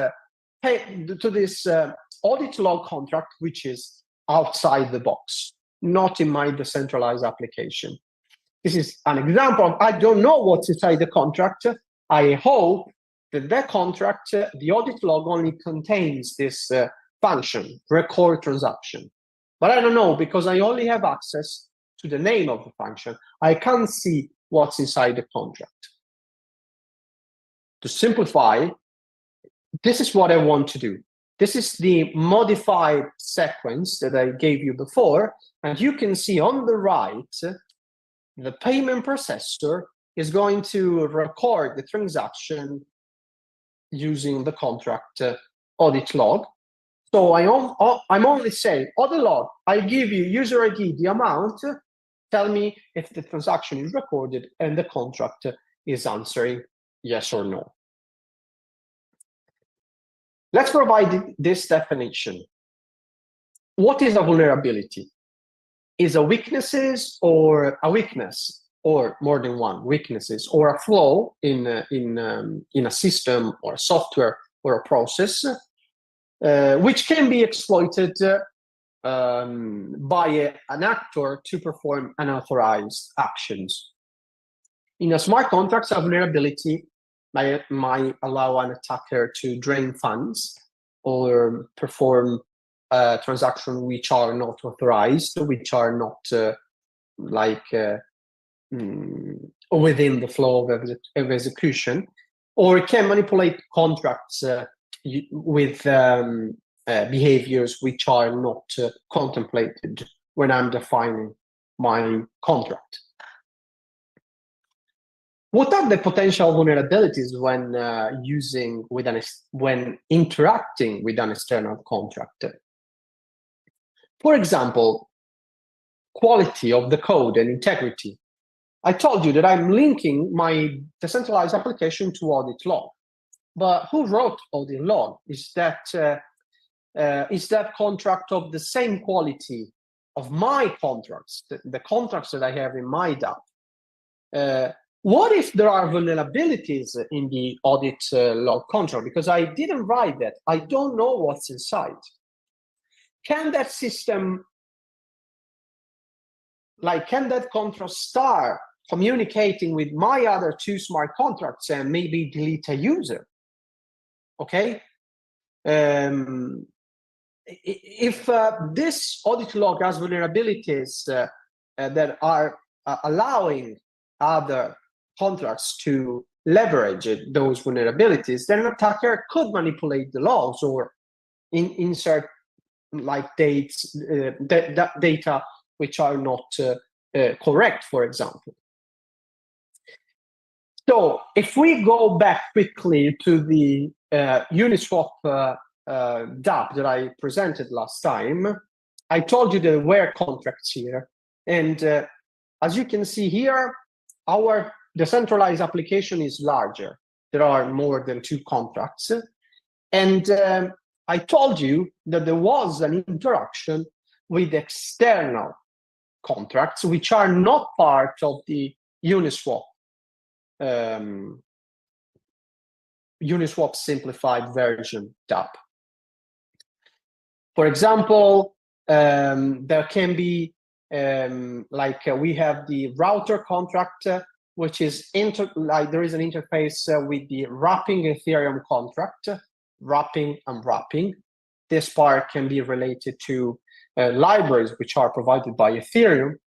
Speaker 2: audit log contract, which is outside the box, not in my decentralized application. This is an example of, I don't know what's inside the contract. I hope that that contract, the audit log only contains this function, record transaction. But I don't know, because I only have access to the name of the function. I can't see what's inside the contract. To simplify, this is what I want to do. This is the modified sequence that I gave you before, and you can see on the right, the payment processor is going to record the transaction using the contract audit log. So I'm only saying, audit log, I give you user ID, the amount, tell me if the transaction is recorded, and the contract is answering yes or no. Let's provide this definition. What is a vulnerability? Is a weaknesses or a weakness, or more than one weaknesses, or a flaw in a system or software or a process, which can be exploited by an actor to perform unauthorized actions. In a smart contract, a vulnerability might allow an attacker to drain funds or perform transactions which are not authorized, which are not within the flow of execution, or it can manipulate contracts with behaviors which are not contemplated when I'm defining my contract. What are the potential vulnerabilities when interacting with an external contract? For example, quality of the code and integrity. I told you that I'm linking my decentralized application to audit log, but who wrote audit log? Is that contract of the same quality my contracts, the contracts that I have in my dApp, what if there are vulnerabilities in the audit log contract? Because I didn't write that. I don't know what's inside. Can that system, can that contract start communicating with my other 2 smart contracts and maybe delete a user? Okay. If this audit log has vulnerabilities that are allowing other contracts to leverage those vulnerabilities, then an attacker could manipulate the logs or insert data which are not correct, for example. So if we go back quickly to the Uniswap dApp that I presented last time, I told you there were contracts here. And as you can see here, our decentralized application is larger. There are more than 2 contracts. And I told you that there was an interaction with external contracts, which are not part of the Uniswap simplified version dApp. For example, there can be we have the router contract, which is there is an interface with the wrapping Ethereum contract, wrapping, unwrapping. This part can be related to libraries which are provided by Ethereum,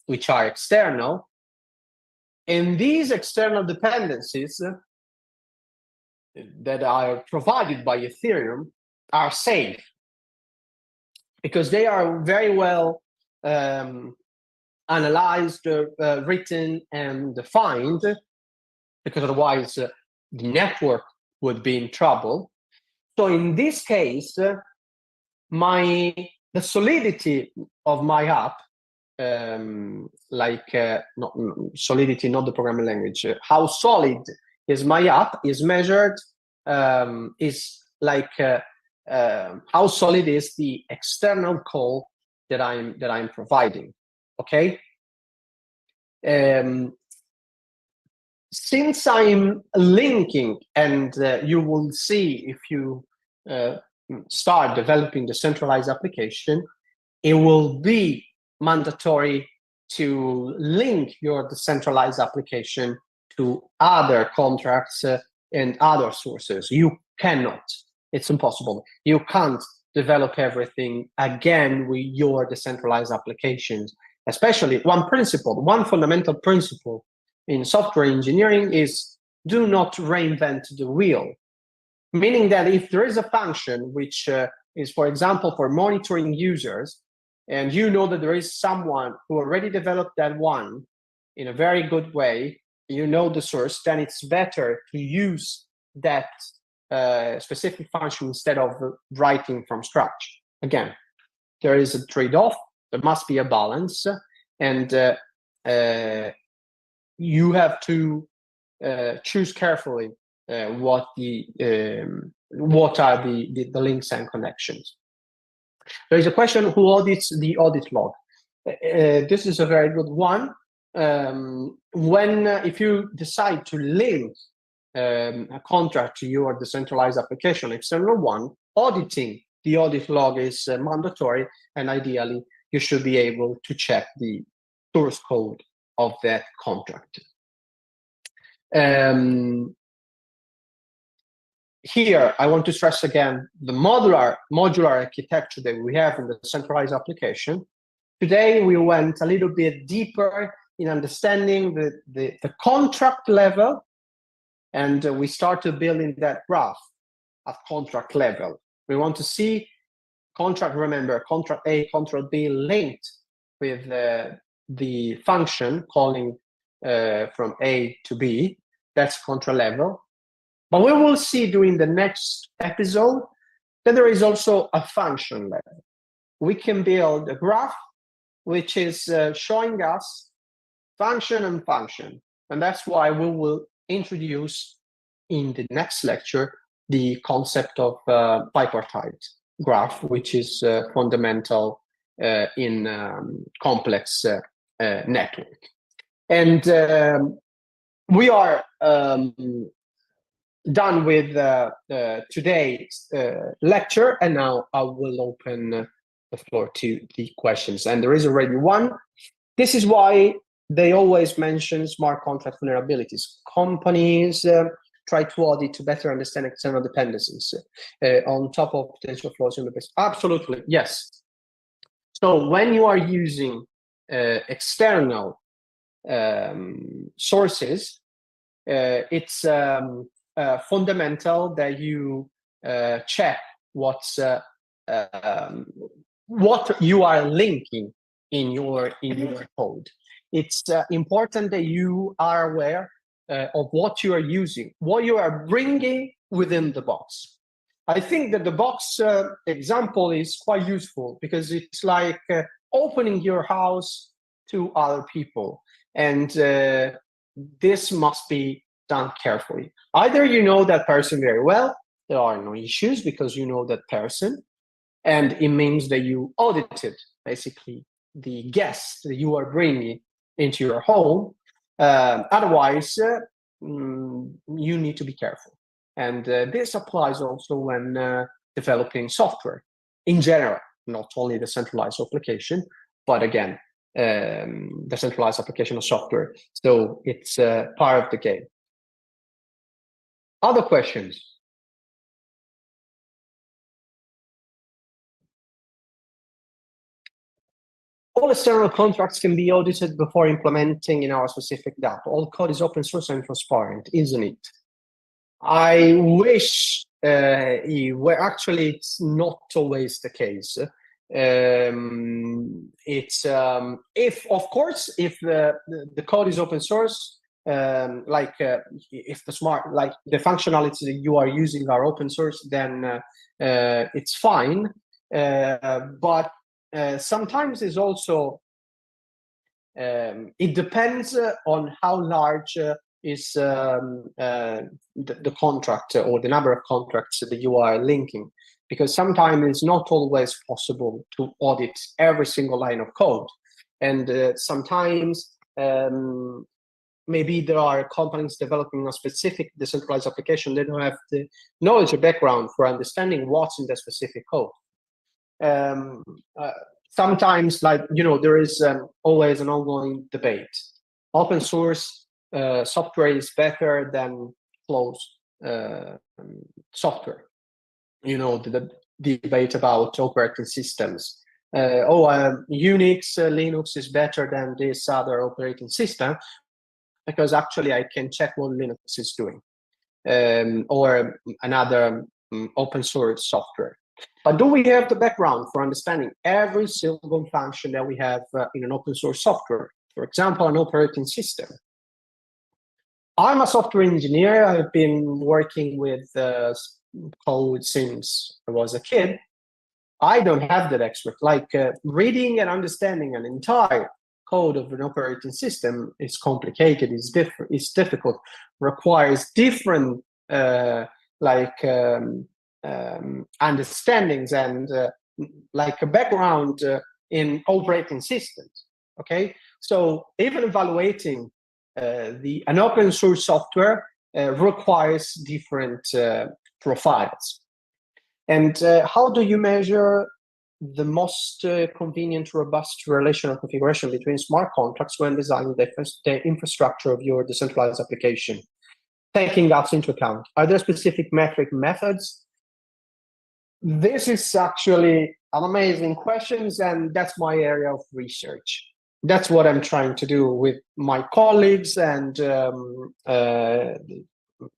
Speaker 2: which are external. And these external dependencies that are provided by Ethereum are safe because they are very well analyzed, written, and defined, because otherwise the network would be in trouble. So in this case, the solidity of my app, not solidity, not the programming language, how solid is my app is measured, how solid is the external call that I'm providing. Okay. Since I'm linking, and you will see if you start developing the centralized application, it will be mandatory to link your decentralized application to other contracts and other sources. You cannot. It's impossible. You can't develop everything again with your decentralized applications. Especially one fundamental principle in software engineering is do not reinvent the wheel. Meaning that if there is a function which is, for example, for monitoring users, and you know that there is someone who already developed that one in a very good way, you know the source, then it's better to use that specific function instead of writing from scratch. Again, there is a trade-off. There must be a balance, and you have to choose carefully what are the links and connections. There is a question: who audits the audit log? This is a very good one. If you decide to link a contract to your decentralized application, external one, auditing the audit log is mandatory, and ideally you should be able to check the source code of that contract. Here, I want to stress again the modular architecture that we have in the centralized application. Today, we went a little bit deeper in understanding the contract level, and we started building that graph at contract level. We want to see contract, remember, contract A, contract B linked with the function calling from A to B. That's contract level. But we will see during the next episode that there is also a function level. We can build a graph which is showing us function and function. And that's why we will introduce in the next lecture the concept of bipartite graph, which is fundamental in complex network. And we are done with today's lecture, and now I will open the floor to the questions. And there is already one. This is why they always mention smart contract vulnerabilities. Companies try to audit to better understand external dependencies on top of potential flaws in the base. Absolutely, yes. So when you are using external sources, it's fundamental that you check what you are linking in your code. It's important that you are aware of what you are using, what you are bringing within the box. I think that the box example is quite useful because it's like opening your house to other people, and this must be done carefully. Either you know that person very well, there are no issues because you know that person, and it means that you audited basically the guest that you are bringing into your home. Otherwise, you need to be careful. And this applies also when developing software in general, not only the centralized application, but again, the centralized application of software. So it's part of the game. Other questions? All external contracts can be audited before implementing in our specific dApp. All code is open source and transparent, isn't it? I wish actually it's not always the case. It's if, of course, if the code is open source, if the functionalities that you are using are open source, then it's fine. But sometimes it's also it depends on how large is the contract or the number of contracts that you are linking, because sometimes it's not always possible to audit every single line of code, and sometimes maybe there are companies developing a specific decentralized application. They don't have the knowledge or background for understanding what's in the specific code. Sometimes, there is always an ongoing debate. Open source software is better than closed software. The debate about operating systems. Unix, Linux is better than this other operating system because actually I can check what Linux is doing, or another open source software. But do we have the background for understanding every single function that we have in an open source software? For example, an operating system. I'm a software engineer. I've been working with code since I was a kid. I don't have that expert. Reading and understanding an entire code of an operating system is complicated. It's difficult. Requires different understandings and a background in operating systems. Okay, so even evaluating an open source software requires different profiles. And how do you measure the most convenient, robust relational configuration between smart contracts when designing the infrastructure of your decentralized application, taking apps into account? Are there specific metric methods? This is actually an amazing question, and that's my area of research. That's what I'm trying to do with my colleagues and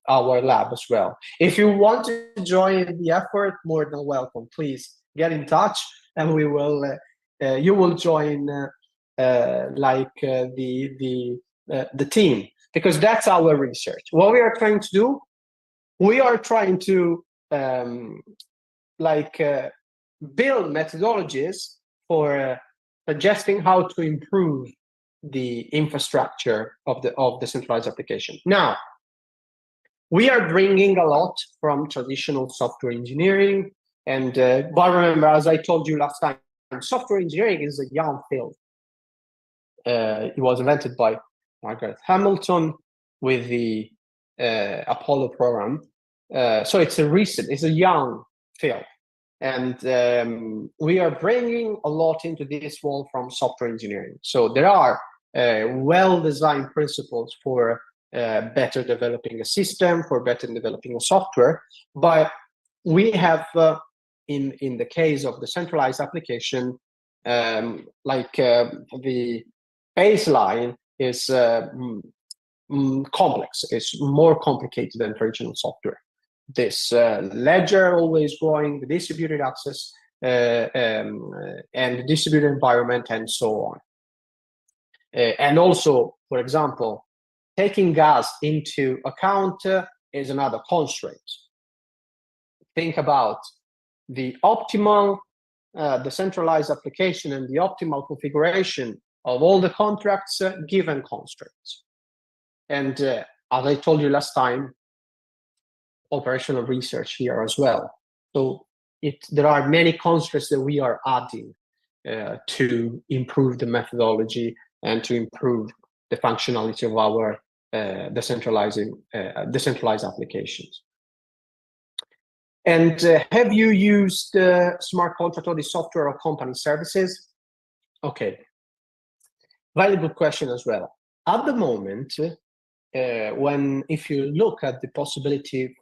Speaker 2: our lab as well. If you want to join the effort, more than welcome. Please get in touch, and we will. You will join the team, because that's our research. What we are trying to do, we are trying to build methodologies for suggesting how to improve the infrastructure of the centralized application. Now, we are bringing a lot from traditional software engineering, and but remember, as I told you last time, software engineering is a young field. It was invented by Margaret Hamilton with the Apollo program. So it's a young field. And we are bringing a lot into this world from software engineering. So there are well-designed principles for better developing a system, for better developing a software. But we have, in the case of the centralized application, the baseline is complex. It's more complicated than traditional software. This ledger always growing, the distributed access, and the distributed environment, and so on. And also, for example, taking gas into account is another constraint. Think about the optimal decentralized application and the optimal configuration of all the contracts given constraints. And as I told you last time, operational research here as well. So there are many constraints that we are adding to improve the methodology and to improve the functionality of our decentralized applications. And have you used smart contract or the software or company services? Okay, very good question as well. At the moment, if you look at the possibility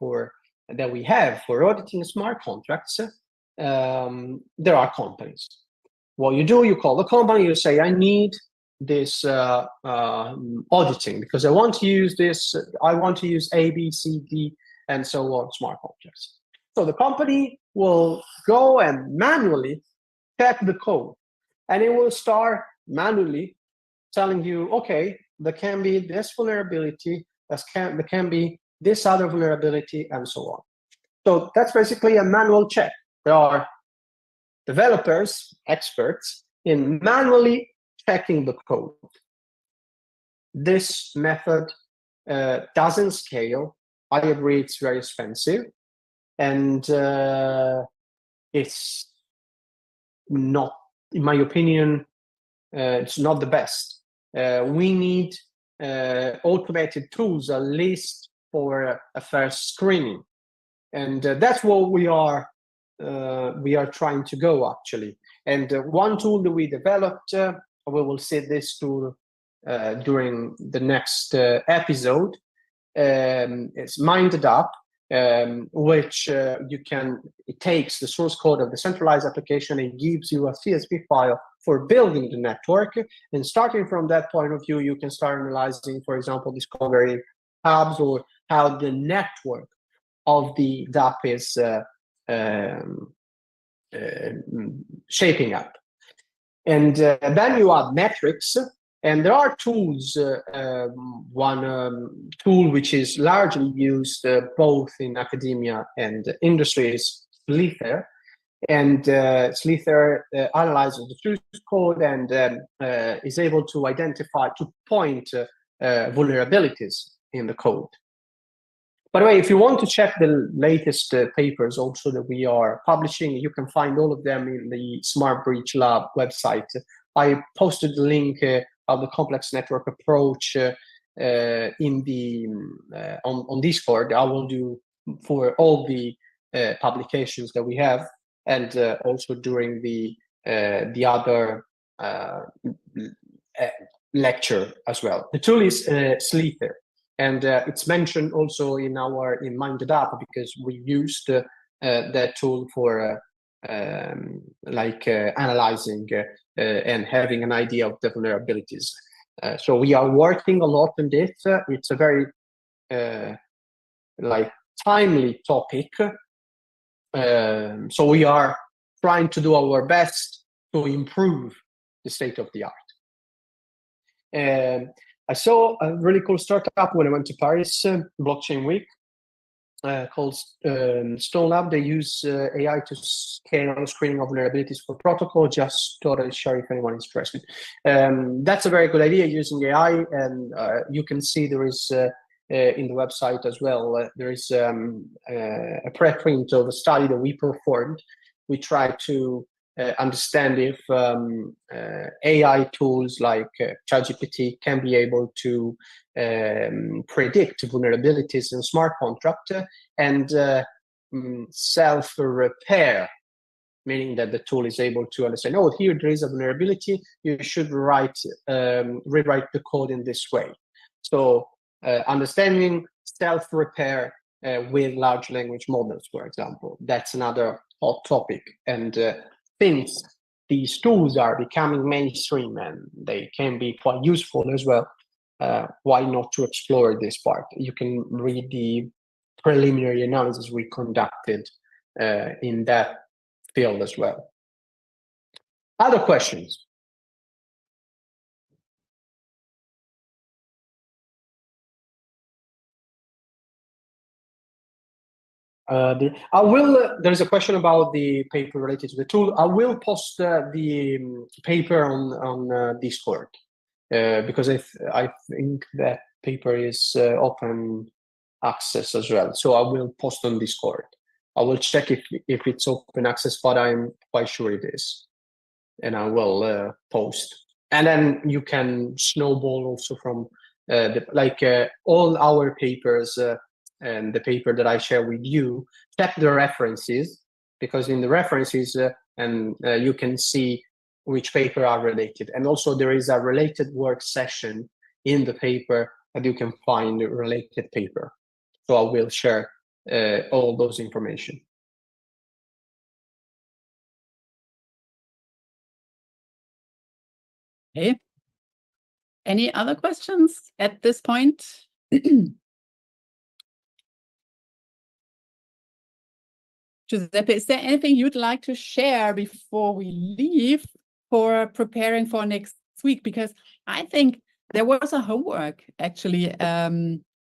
Speaker 2: that we have for auditing smart contracts, there are companies. What you do, you call the company, you say, I need this auditing because I want to use this, I want to use A, B, C, D, and so on, smart contracts. So the company will go and manually check the code, and it will start manually telling you, okay, there can be this vulnerability, there can be this other vulnerability, and so on. So that's basically a manual check. There are developers, experts, in manually checking the code. This method doesn't scale. I agree it's very expensive, and it's not, in my opinion, it's not the best. We need automated tools, at least for a first screening, and that's what we are trying to go, actually. And one tool that we developed, we will see this tool during the next episode, is dApp, which it takes the source code of the centralized application and gives you a CSV file for building the network. And starting from that point of view, you can start analyzing, for example, discovery hubs or how the network of the dApp is shaping up. And then you add metrics, and there are tools. One tool which is largely used both in academia and industry is Slither. And Slither analyzes the source code and is able to identify, to point vulnerabilities in the code. By the way, if you want to check the latest papers also that we are publishing, you can find all of them in the Smart Breach Lab website. I posted the link of the complex network approach in the on Discord. I will do for all the publications that we have, and also during the other lecture as well. The tool is Slither. And it's mentioned also in dApp because we used that tool for analyzing and having an idea of the vulnerabilities. So we are working a lot on this. It's a very timely topic. So we are trying to do our best to improve the state of the art. I saw a really cool startup when I went to Paris Blockchain Week called Stone Lab. They use AI to scale screening of vulnerabilities for protocol. Just thought I'd share if anyone is interested. That's a very good idea using AI, and you can see there is in the website as well. There is a preprint of a study that we performed. We tried to understand if AI tools like ChatGPT can be able to predict vulnerabilities in smart contract and self-repair, meaning that the tool is able to understand, oh, here there is a vulnerability, you should rewrite the code in this way. So understanding self-repair with large language models, for example, that's another hot topic. And since these tools are becoming mainstream and they can be quite useful as well, why not to explore this part? You can read the preliminary analysis we conducted in that field as well. Other questions? There's a question about the paper related to the tool. I will post the paper on Discord because I think that paper is open access as well. So I will post on Discord. I will check if it's open access, but I'm quite sure it is. And I will post. And then you can snowball also from all our papers and the paper that I share with you, check the references, because in the references you can see which paper are related. And also there is a related work session in the paper that you can find a related paper. So I will share all those information.
Speaker 1: Okay. Any other questions at this point? Giuseppe, is there anything you'd like to share before we leave for preparing for next week? Because I think there was a homework actually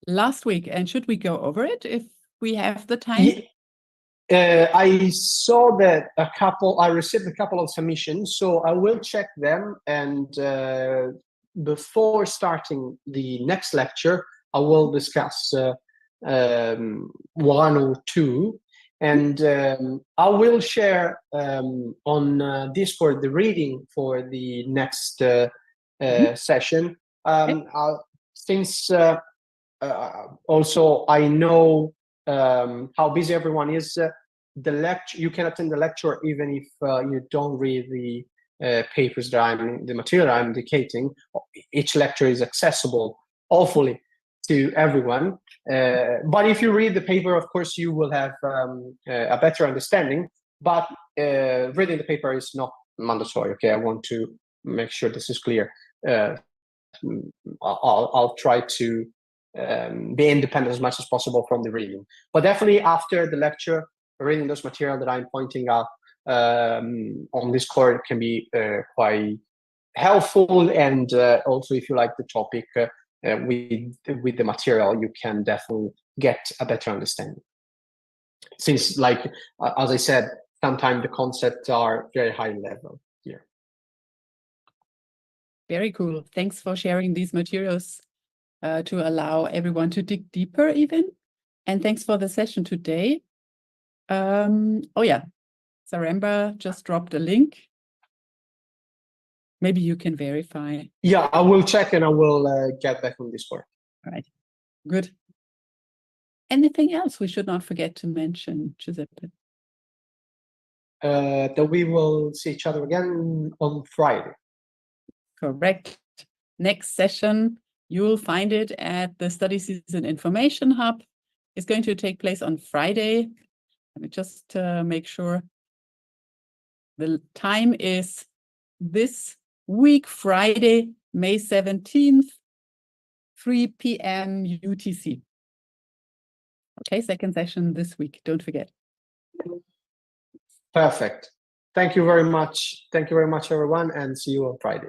Speaker 1: last week, and should we go over it if we have the time?
Speaker 2: I saw that I received a couple of submissions, so I will check them, and before starting the next lecture, I will discuss one or two, and I will share on Discord the reading for the next session. Since also I know how busy everyone is, the lecture, you can attend the lecture even if you don't read the papers the material I'm indicating. Each lecture is accessible, hopefully, to everyone. But if you read the paper, of course, you will have a better understanding. But reading the paper is not mandatory. Okay, I want to make sure this is clear. I'll try to be independent as much as possible from the reading. But definitely after the lecture, reading those material that I'm pointing out on Discord can be quite helpful. And also, if you like the topic, with the material, you can definitely get a better understanding. Since, like, as I said, sometimes the concepts are very high level here.
Speaker 1: Very cool. Thanks for sharing these materials to allow everyone to dig deeper even. And thanks for the session today. Oh yeah, Zaremba just dropped a link. Maybe you can verify.
Speaker 2: Yeah, I will check and I will get back on Discord.
Speaker 1: All right, good. Anything else we should not forget to mention, Giuseppe?
Speaker 2: That we will see each other again on Friday.
Speaker 1: Correct. Next session, you will find it at the Study Season Information Hub. It's going to take place on Friday. Let me just make sure. The time is this week, Friday, May 17th, 3 p.m. UTC. Okay, second session this week. Don't forget.
Speaker 2: Perfect. Thank you very much. Thank you very much, everyone, and see you on Friday.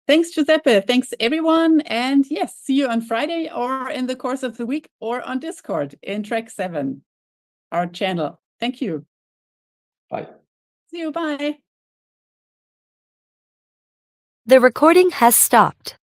Speaker 1: Thanks, Giuseppe. Thanks, everyone. And yes, see you on Friday or in the course of the week or on Discord in Track 7, our channel. Thank you.
Speaker 2: Bye.
Speaker 1: See you. Bye.
Speaker 3: The recording has stopped.